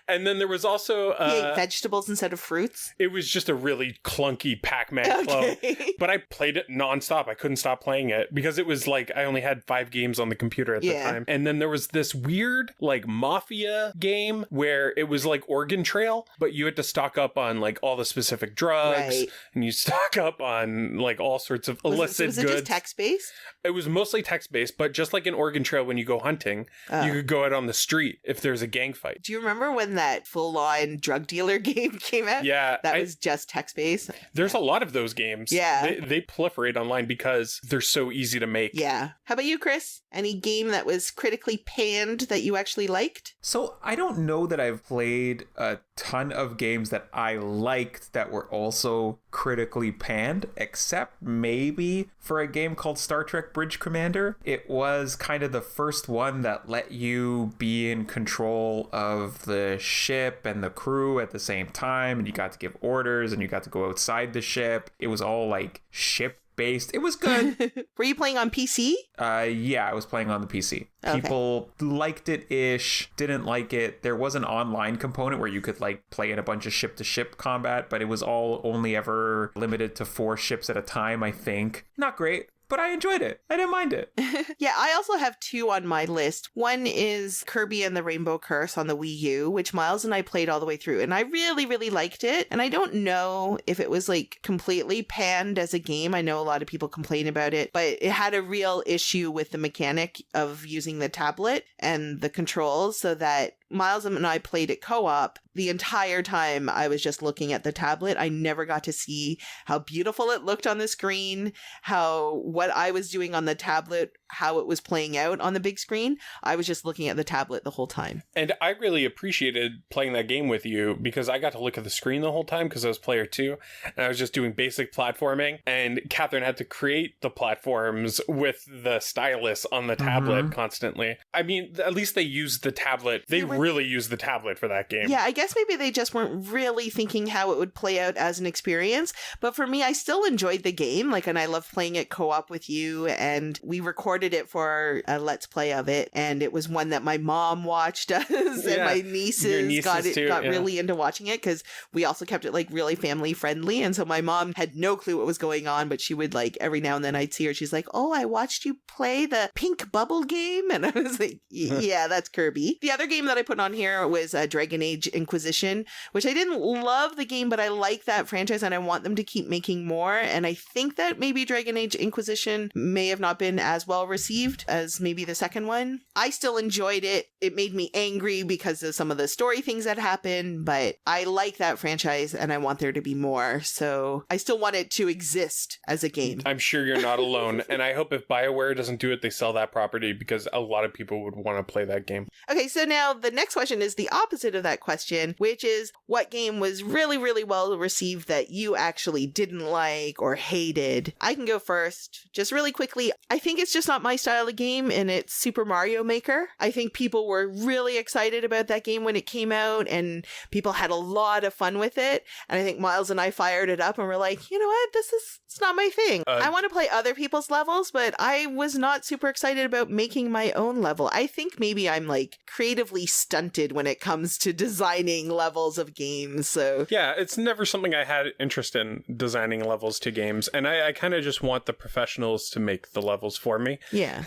and then there was also
He ate vegetables instead of fruits.
it was just a really clunky Pac-Man clone.
Okay.
But I played it nonstop. I couldn't stop playing it because it was like I only had 5 games on the computer at the
Yeah.
time. And then there was this weird like mafia game where it was like Oregon Trail, but you had to stock up on like all the specific drugs
Right.
and you stock up on like all sorts sorts of illicit
was
goods.
it just text-based?
It was mostly text-based, but just like in Oregon Trail, when you go hunting, you could go out on the street if there's a gang fight.
Do you remember when that full-on drug dealer game came out?
Yeah.
That was just text-based?
There's a lot of those games.
Yeah.
They proliferate online because they're so easy to make.
Yeah. How about you, Chris? Any game that was critically panned that you actually liked?
So I don't know that I've played a ton of games that I liked that were also critically panned, except maybe for a game called Star Trek Bridge Commander. It was kind of the first one that let you be in control of the ship and the crew at the same time, and you got to give orders and you got to go outside the ship. It was all like ship based. It was good.
Were you playing on PC?
Yeah, I was playing on the PC.
Okay.
People liked it ish, didn't like it. There was an online component where you could like play in a bunch of ship to ship combat, but it was all only ever limited to 4 ships at a time, I think. Not great, but I enjoyed it. I didn't mind it.
Yeah, I also have 2 on my list. One is Kirby and the Rainbow Curse on the Wii U, which Myles and I played all the way through, and I really, really liked it. And I don't know if it was like completely panned as a game. I know a lot of people complain about it, but it had a real issue with the mechanic of using the tablet and the controls, so that Myles and I played it co-op. The entire time I was just looking at the tablet. I never got to see how beautiful it looked on the screen, how what I was doing on the tablet, how it was playing out on the big screen. I was just looking at the tablet the whole time.
And I really appreciated playing that game with you because I got to look at the screen the whole time because I was player 2 and I was just doing basic platforming, and Kathryn had to create the platforms with the stylus on the tablet constantly. I mean, at least they used the tablet. They really used the tablet for that game.
Yeah, I guess maybe they just weren't really thinking how it would play out as an experience. But for me, I still enjoyed the game. Like, and I love playing it co-op with you. And we recorded it for a Let's Play of it. And it was one that my mom watched us and my nieces got really into watching it because we also kept it like really family friendly. And so my mom had no clue what was going on, but she would like every now and then I'd see her. She's like, "Oh, I watched you play the pink bubble game." And I was like, yeah, that's Kirby. The other game that I put on here was Dragon Age Inquisition, which I didn't love the game, but I like that franchise and I want them to keep making more. And I think that maybe Dragon Age Inquisition may have not been as well received as maybe the second one. I still enjoyed it. It made me angry because of some of the story things that happened, but I like that franchise and I want there to be more. So I still want it to exist as a game.
I'm sure you're not alone. And I hope if BioWare doesn't do it, they sell that property because a lot of people would want to play that game.
Okay, so now the next question is the opposite of that question, which is what game was really, really well received that you actually didn't like or hated? I can go first. Just really quickly, I think it's just not my style of game, and it's Super Mario Maker. I think people were really excited about that game when it came out, and people had a lot of fun with it. And I think Myles and I fired it up and were like, you know what, it's not my thing. I want to play other people's levels, but I was not super excited about making my own level. I think maybe I'm like creatively stunted when it comes to designing levels of games. So
yeah, it's never something I had interest in, designing levels to games, and I kind of just want the professionals to make the levels for me.
Yeah.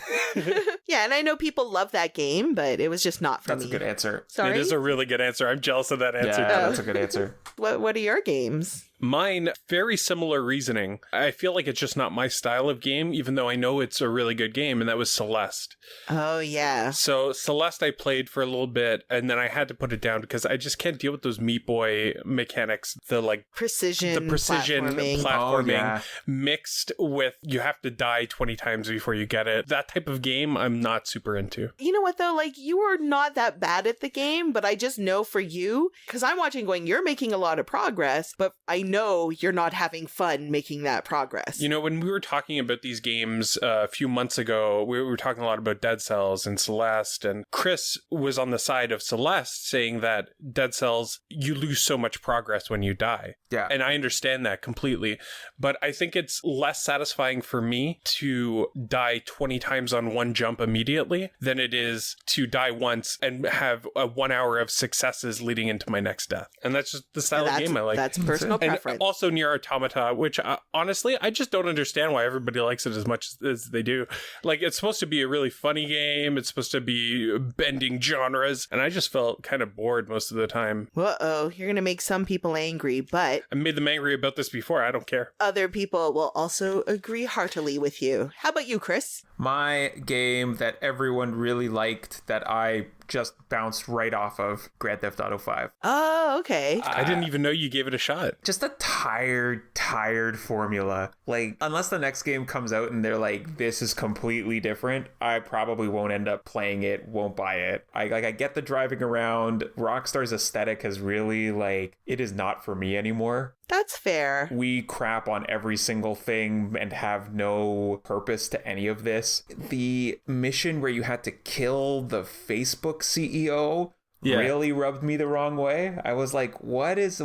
Yeah, and I know people love that game, but it was just not for me.
That's a good answer.
Sorry?
It is a really good answer. I'm jealous of that answer.
Yeah, that's a good answer.
What are your games?
Mine, very similar reasoning. I feel like it's just not my style of game, even though I know it's a really good game, and that was Celeste.
Oh, yeah.
So Celeste I played for a little bit, and then I had to put it down because I just can't deal with those Meat Boy mechanics. The precision platforming mixed with you have to die 20 times before you get it. That type of game I'm not super into.
You know what, though? Like, you are not that bad at the game, but I just know for you, because I'm watching going, you're making a lot of progress, but I know you're not having fun making that progress.
You know, when we were talking about these games a few months ago, we were talking a lot about Dead Cells and Celeste, and Chris was on the side of Celeste saying that Dead Cells, you lose so much progress when you die.
Yeah.
And I understand that completely, but I think it's less satisfying for me to die 20 times on one jump immediately than it is to die once and have a 1 hour of successes leading into my next death. And that's just the style of game I like.
That's personal preference. difference.
Also Nier Automata, which honestly, I just don't understand why everybody likes it as much as they do. Like, it's supposed to be a really funny game. It's supposed to be bending genres. And I just felt kind of bored most of the time.
Uh-oh, you're going to make some people angry, but
I made them angry about this before. I don't care.
other people will also agree heartily with you. How about you, Chris?
My game that everyone really liked that I just bounced right off of, Grand Theft Auto 5.
Oh, okay.
I didn't even know you gave it a shot.
Just a tired formula. Like, unless the next game comes out and they're like, this is completely different, I probably won't end up playing it, won't buy it. I get the driving around. Rockstar's aesthetic has really, like, it is not for me anymore.
That's fair.
We crap on every single thing and have no purpose to any of this. The mission where you had to kill the Facebook CEO really rubbed me the wrong way. I was like, what is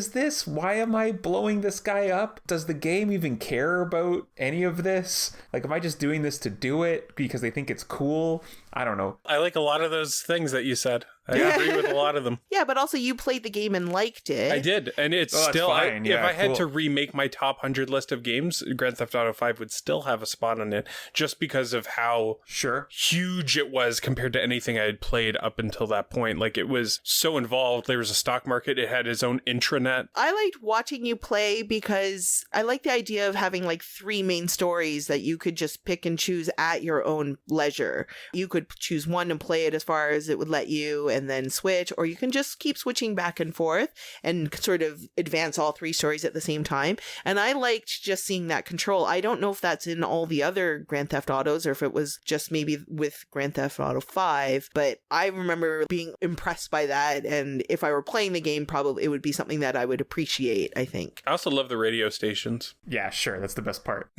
this? Why am I blowing this guy up? Does the game even care about any of this? Like, am I just doing this to do it because they think it's cool? I don't know.
I like a lot of those things that you said. I agree with a lot of them.
Yeah, but also you played the game and liked it.
I did, and it's still
fine.
if I had to remake my top 100 list of games, Grand Theft Auto 5 would still have a spot on it, just because of how huge it was compared to anything I had played up until that point. Like, it was so involved. There was a stock market. It had its own intranet.
I liked watching you play because I like the idea of having like 3 main stories that you could just pick and choose at your own leisure. You could choose one and play it as far as it would let you, and then switch, or you can just keep switching back and forth and sort of advance all 3 stories at the same time. And I liked just seeing that control. I don't know if that's in all the other Grand Theft Autos or if it was just maybe with Grand Theft Auto 5, but I remember being impressed by that, and if I were playing the game, probably it would be something that I would appreciate, I think.
I also love the radio stations.
Yeah, sure. That's the best part.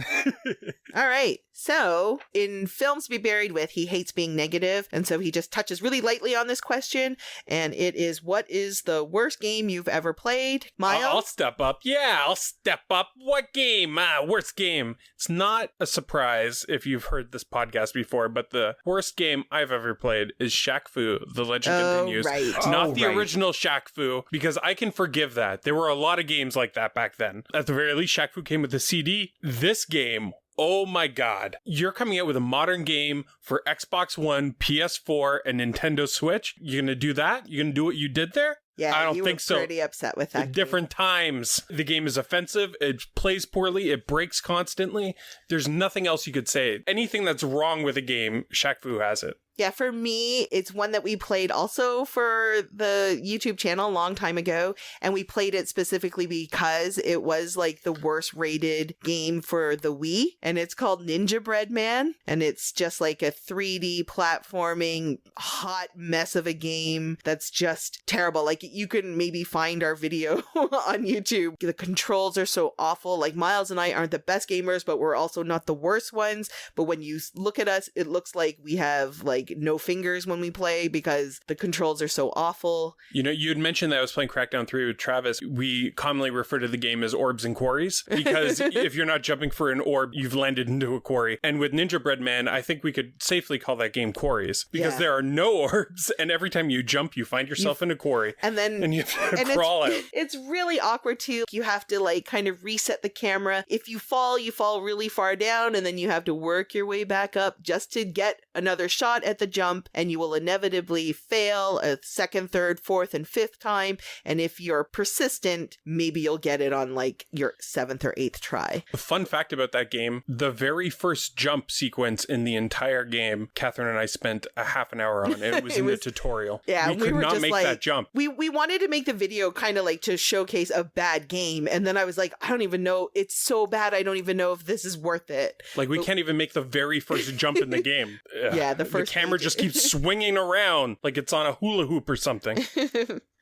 All right. So, in Films to Be Buried With, he hates being negative, and so he just touches really lightly on this question, and it is, what is the worst game you've ever played? Miles?
I'll step up. Yeah, I'll step up. What game? Worst game. It's not a surprise if you've heard this podcast before, but the worst game I've ever played is Shaq-fu, The Legend Continues.
Right.
Not the original Shaq-fu, because I can forgive that. There were a lot of games like that back then. At the very least, Shaq-fu came with a CD. This game, oh my God. You're coming out with a modern game for Xbox One, PS4, and Nintendo Switch? You're going to do that? You're going to do what you did there?
Yeah,
I don't
you
think
were
so.
pretty upset with that.
Different times. The game is offensive. It plays poorly. It breaks constantly. There's nothing else you could say. Anything that's wrong with a game, Shaq-fu has it.
Yeah, for me, it's one that we played also for the YouTube channel a long time ago, and we played it specifically because it was like the worst rated game for the Wii, and it's called Ninja Bread Man, and it's just like a 3D platforming hot mess of a game that's just terrible. Like, you can maybe find our video on YouTube. The controls are so awful. Like, Miles and I aren't the best gamers, but we're also not the worst ones. But when you look at us, it looks like we have like no fingers when we play because the controls are so awful.
You know, you had mentioned that I was playing Crackdown 3 with Travis. We commonly refer to the game as orbs and quarries because if you're not jumping for an orb, you've landed into a quarry. And with Ninja Bread Man, I think we could safely call that game quarries because there are no orbs, and every time you jump, you find yourself in a quarry.
And then
you have to crawl out.
It's really awkward too. You have to like kind of reset the camera. If you fall really far down, and then you have to work your way back up just to get another shot at the jump, and you will inevitably fail a second, third, fourth, and fifth time. And if you're persistent, maybe you'll get it on like your 7th or 8th try.
A fun fact about that game, the very first jump sequence in the entire game, Kathryn and I spent a half an hour on. It was in the tutorial.
Yeah,
we could
were
not
just
make
like,
that jump.
We wanted to make the video kind of like to showcase a bad game, and then I was like, I don't even know, it's so bad, I don't even know if this is worth it.
Like, we can't even make the very first jump in the game.
Yeah, the
camera just keeps swinging around like it's on a hula hoop or something.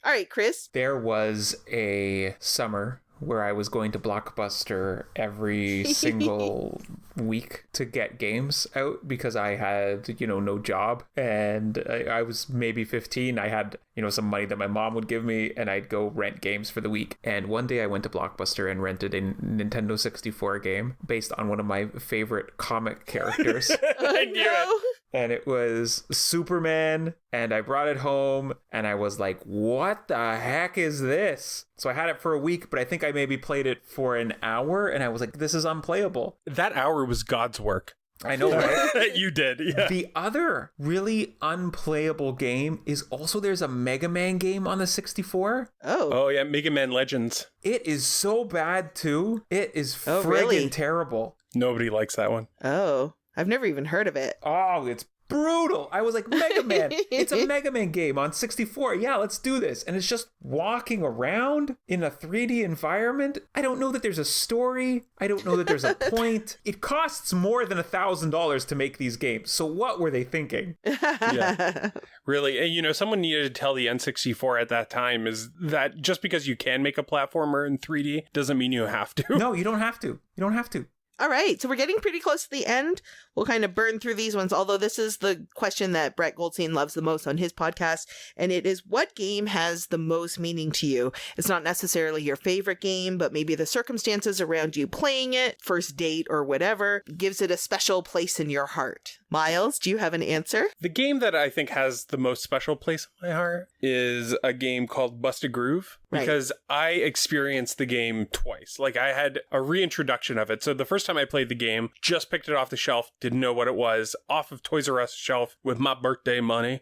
All right, Chris.
There was a summer where I was going to Blockbuster every single week to get games out because I had, no job. And I was maybe 15. I had, some money that my mom would give me, and I'd go rent games for the week. And one day I went to Blockbuster and rented a Nintendo 64 game based on one of my favorite comic characters.
I knew it.
and it was Superman, and I brought it home and I was like, what the heck is this? So I had it for a week, but I think I maybe played it for an hour and I was like, this is unplayable.
That hour was God's work.
I know, right?
You did, yeah.
The other really unplayable game is also there's a Mega Man game on the 64.
Oh yeah, Mega Man Legends.
It is so bad too. It is friggin'
really?
terrible.
Nobody likes that one.
Oh, I've never even heard of it.
Oh, it's brutal. I was like, Mega Man. It's a Mega Man game on 64. Yeah, let's do this. And it's just walking around in a 3D environment. I don't know that there's a story. I don't know that there's a point. It costs more than $1,000 to make these games. So what were they thinking?
Yeah. Really. And, you know, someone needed to tell the N64 at that time is that just because you can make a platformer in 3D doesn't mean you have to.
No, you don't have to. You don't have to.
All right, so we're getting pretty close to the end. We'll kind of burn through these ones, although this is the question that Brett Goldstein loves the most on his podcast, and it is, what game has the most meaning to you? It's not necessarily your favorite game, but maybe the circumstances around you playing it, first date or whatever, gives it a special place in your heart. Myles, do you have an answer?
The game that I think has the most special place in my heart is a game called Busted Groove, because I experienced the game twice. Like, I had a reintroduction of it. So the first time I played the game, just picked it off the shelf, didn't know what it was, off of Toys R Us shelf with my birthday money.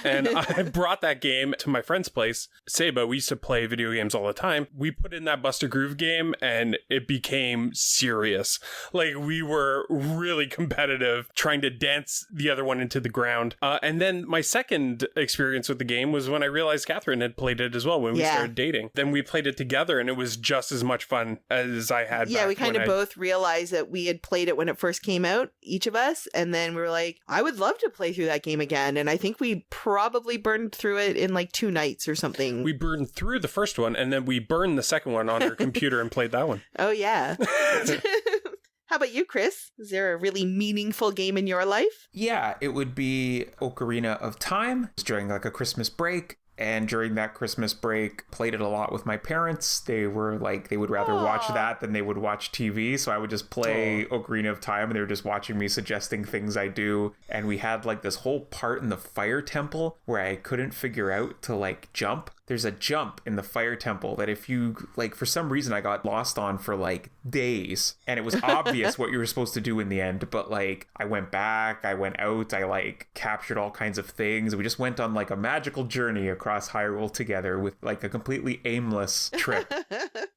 And I brought that game to my friend's place, Seba. We used to play video games all the time. We put in that Busted Groove game and it became serious. Like, we were really competitive, trying to dance the other one into the ground. And then my second experience with the game was when I realized Kathryn had played it as well when we started dating. Then we played it together and it was just as much fun as I had.
Yeah, we kind of both realized that we had played it when it first came out, each of us, and then we were like, I would love to play through that game again. And I think we probably burned through it in like 2 nights or something.
We burned through the first one and then we burned the second one on our computer and played that one.
Oh, yeah. How about you, Chris? Is there a really meaningful game in your life?
Yeah, it would be Ocarina of Time. It was during like a Christmas break. And during that Christmas break, played it a lot with my parents. They were like, they would rather watch that than they would watch TV. So I would just play Ocarina of Time and they were just watching me, suggesting things I do. And we had like this whole part in the fire temple where I couldn't figure out to like jump. There's a jump in the fire temple that if you, like, for some reason I got lost on for like days, and it was obvious what you were supposed to do in the end, but like I went back, I went out, I like captured all kinds of things. We just went on like a magical journey across Hyrule together with like a completely aimless trip.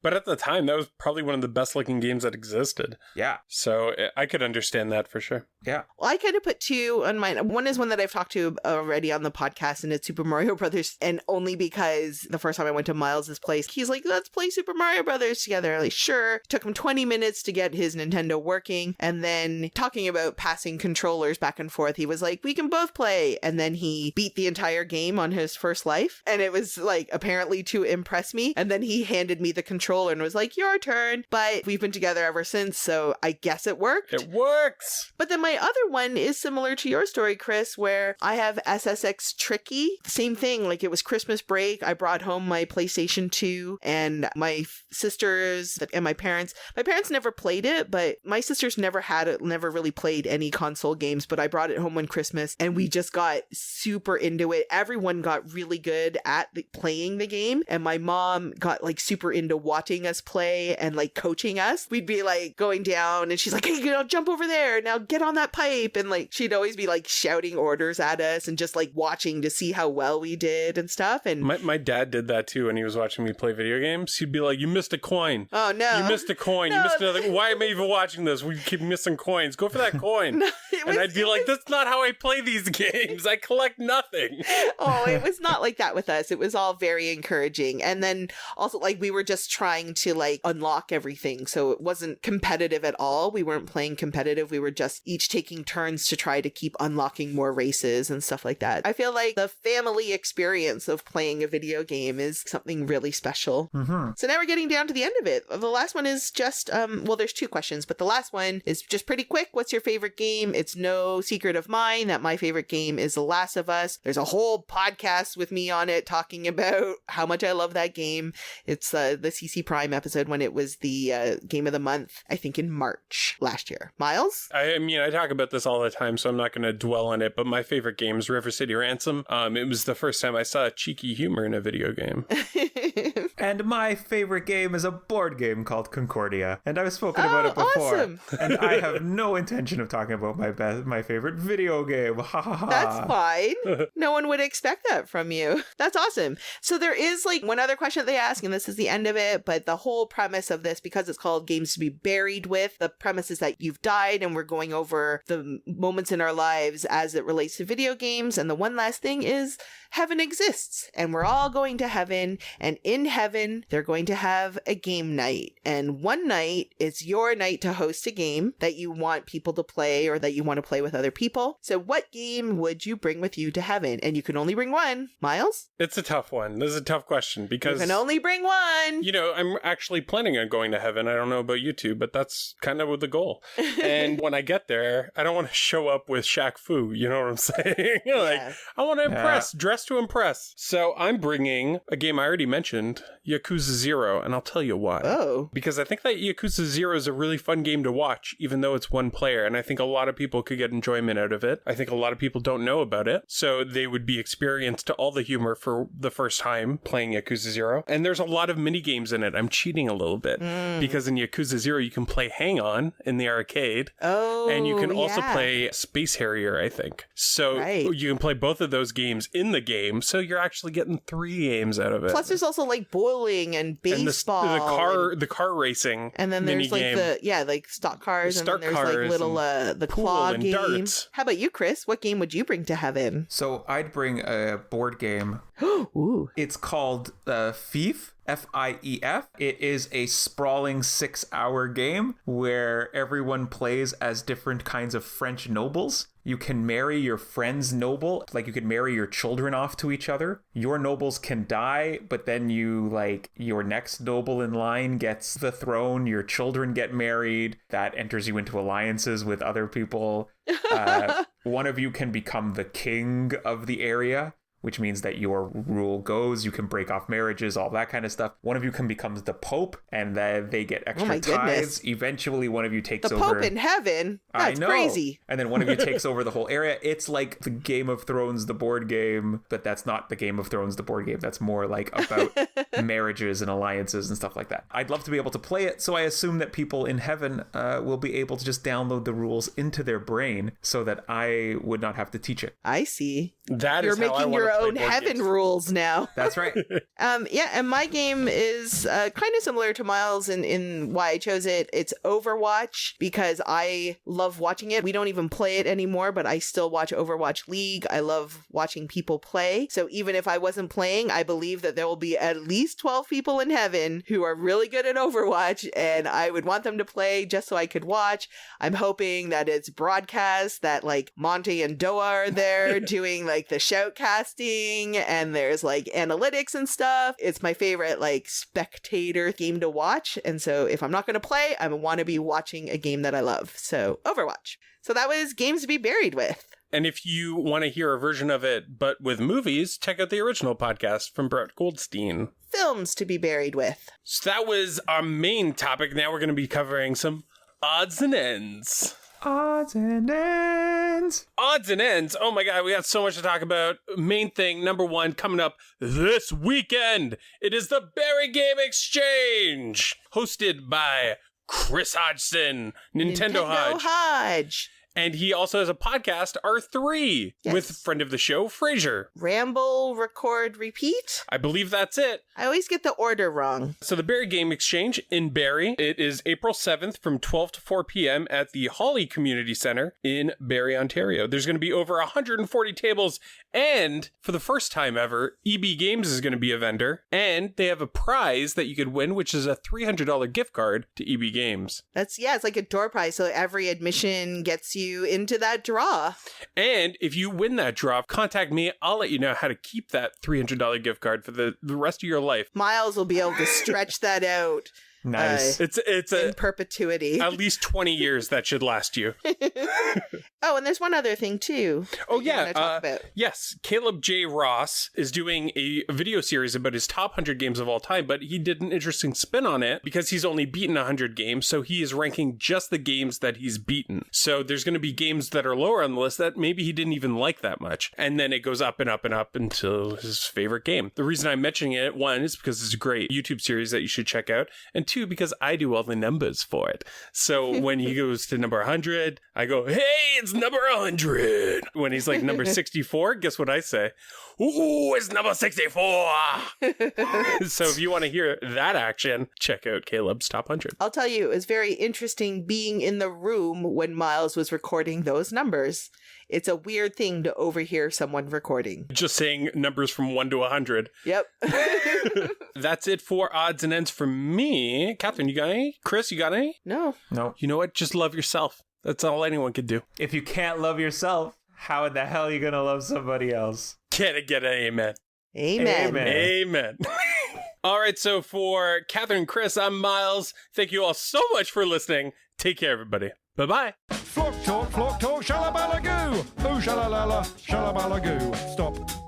But at the time, that was probably one of the best looking games that existed.
Yeah.
So I could understand that for sure.
Yeah.
Well, I kind of put 2 on mine. One is one that I've talked to already on the podcast, and it's Super Mario Brothers, and only because the first time I went to Myles' place, he's like, let's play Super Mario Brothers together. Like, sure. Took him 20 minutes to get his Nintendo working. And then talking about passing controllers back and forth, he was like, we can both play. And then he beat the entire game on his first life. And it was like, apparently to impress me. And then he handed me the controller and was like, your turn. But we've been together ever since, so I guess it worked.
It works.
But then my other one is similar to your story, Chris, where I have SSX Tricky. Same thing. Like, it was Christmas break. I brought home my PlayStation 2 and my sisters and my parents. My parents never played it, but my sisters never had it, never really played any console games, but I brought it home one Christmas and we just got super into it. Everyone got really good at playing the game, and my mom got like super into watching us play and like coaching us. We'd be like going down and she's like, hey, jump over there, now get on that pipe, and like she'd always be like shouting orders at us and just like watching to see how well we did and stuff. And
my dad did that too when he was watching me play video games. He'd be like, you missed a coin.
Oh no,
you missed a coin.
No.
You missed another. Why am I even watching this? We keep missing coins. Go for that coin. And I'd be like, that's not how I play these games. I collect nothing.
Oh, it was not like that with us. It was all very encouraging. And then also, like, we were just trying to like unlock everything, so it wasn't competitive at all. We weren't playing competitive. We were just each taking turns to try to keep unlocking more races and stuff like that. I feel like the family experience of playing a video game is something really special.
Mm-hmm.
So now we're getting down to the end of it. The last one is just, well, there's 2 questions, but the last one is just pretty quick. What's your favorite game? It's It's no secret of mine that my favorite game is The Last of Us. There's a whole podcast with me on it talking about how much I love that game. It's the CC Prime episode when it was the game of the month, I think in March last year. Miles?
I mean, I talk about this all the time, so I'm not going to dwell on it, but my favorite game is River City Ransom. It was the first time I saw cheeky humor in a video game.
And my favorite game is a board game called Concordia. And I've spoken about it before.
Awesome.
And I have no intention of talking about my favorite video game. Ha ha ha.
That's fine. No one would expect that from you. That's awesome. So there is like one other question that they ask, and this is the end of it, but the whole premise of this, because it's called Games to be Buried With, the premise is that you've died and we're going over the moments in our lives as it relates to video games. And the one last thing is heaven exists and we're all going to heaven, and in heaven they're going to have a game night, and one night it's your night to host a game that you want people to play or that you want to play with other people. So what game would you bring with you to heaven? And you can only bring one. Miles?
It's a tough one. This is a tough question because...
You can only bring one!
You know, I'm actually planning on going to heaven. I don't know about you two, but that's kind of the goal. And when I get there, I don't want to show up with Shaq-fu, you know what I'm saying? Like, I want to impress, dress to impress. So I'm bringing a game I already mentioned, Yakuza 0, and I'll tell you why.
Oh.
Because I think that Yakuza 0 is a really fun game to watch, even though it's one player, and I think a lot of people could get enjoyment out of it. I think a lot of people don't know about it, so they would be experienced to all the humor for the first time playing Yakuza 0. And there's a lot of mini games in it. I'm cheating a little bit, because in Yakuza 0 you can play Hang On in the arcade.
Oh,
and you can also play Space Harrier, I think. So you can play both of those games in the game, so you're actually getting 3 games out of it.
Plus there's also like bowling and baseball.
And the car racing.
And then there's like like stock cars, and then there's like little the claw game. Darts. How about you, Chris? What game would you bring to heaven?
So I'd bring a board game.
Ooh.
It's called Fief. Fief. It is a sprawling 6-hour game where everyone plays as different kinds of French nobles. You can marry your friend's noble, like you could marry your children off to each other. Your nobles can die, but then your next noble in line gets the throne, your children get married, that enters you into alliances with other people. One of you can become the king of the area, which means that your rule goes. You can break off marriages, all that kind of stuff. One of you can become the Pope, and then they get extra tithes. Eventually, one of you takes over...
The Pope in heaven? That's crazy.
And then one of you takes over the whole area. It's like the Game of Thrones, the board game, but that's not the Game of Thrones, the board game. That's more like about marriages and alliances and stuff like that. I'd love to be able to play it, so I assume that people in heaven will be able to just download the rules into their brain so that I would not have to teach it.
I see.
That
You're
is how I
making
want
your
to play
own
board
heaven
games.
rules now.
That's right.
And my game is kind of similar to Miles in why I chose it. It's Overwatch because I love watching it. We don't even play it anymore, but I still watch Overwatch League. I love watching people play. So even if I wasn't playing, I believe that there will be at least 12 people in heaven who are really good at Overwatch, and I would want them to play just so I could watch. I'm hoping that it's broadcast, that like Monty and Doa are there doing like the shoutcasting, and there's like analytics and stuff. It's my favorite like spectator game to watch, and so if I'm not going to play, I want to be watching a game that I love. So Overwatch. So that was Games to be Buried With.
And if you want to hear a version of it but with movies, check out the original podcast from Brett Goldstein.
Films to be buried with.
So that was our main topic. Now we're going to be covering some odds and ends.
Odds and ends.
Odds and ends. Oh my God, we got so much to talk about. Main thing, number one, coming up this weekend. It is the Barry Game Exchange, hosted by Chris Hodgson, Nintendo Hodge. And he also has a podcast, R3, with friend of the show, Frasier.
Ramble, record, repeat?
I believe that's it.
I always get the order wrong.
So the Barry Game Exchange in Barry, it is April 7th from 12 to 4 p.m. at the Holly Community Center in Barry, Ontario. There's going to be over 140 tables, and for the first time ever, EB Games is going to be a vendor, and they have a prize that you could win, which is a $300 gift card to EB Games.
It's like a door prize, so every admission gets you into that draw.
And if you win that draw, contact me. I'll let you know how to keep that $300 gift card for the rest of your life.
Miles will be able to stretch that out
Nice.
It's
in perpetuity.
at least 20 years that should last you.
Oh, and there's one other thing too.
Oh,
that you wanna
yeah.
talk about.
Yes. Caleb J. Ross is doing a video series about his top 100 games of all time, but he did an interesting spin on it because he's only beaten 100 games. So he is ranking just the games that he's beaten. So there's going to be games that are lower on the list that maybe he didn't even like that much. And then it goes up and up and up until his favorite game. The reason I'm mentioning it, one, is because it's a great YouTube series that you should check out. And two, because I do all the numbers for it. So when he goes to number 100, I go, hey, it's number 100. When he's like number 64, guess what I say? Ooh, it's number 64. So if you want to hear that action, check out Caleb's Top 100.
I'll tell you, it was very interesting being in the room when Myles was recording those numbers. It's a weird thing to overhear someone recording.
Just saying numbers from 1 to 100.
Yep.
That's it for odds and ends from me. Kathryn, you got any? Chris, you got any?
No.
No.
You know what? Just love yourself. That's all anyone can do.
If you can't love yourself, how in the hell are you gonna love somebody else?
Can it get an amen?
Amen.
Amen.
Amen. All right, so for Kathryn and Chris, I'm Myles. Thank you all so much for listening. Take care, everybody. Bye-bye.
Flock talk, shalabala goo. Ooh, shalalala, shalabala goo. Stop.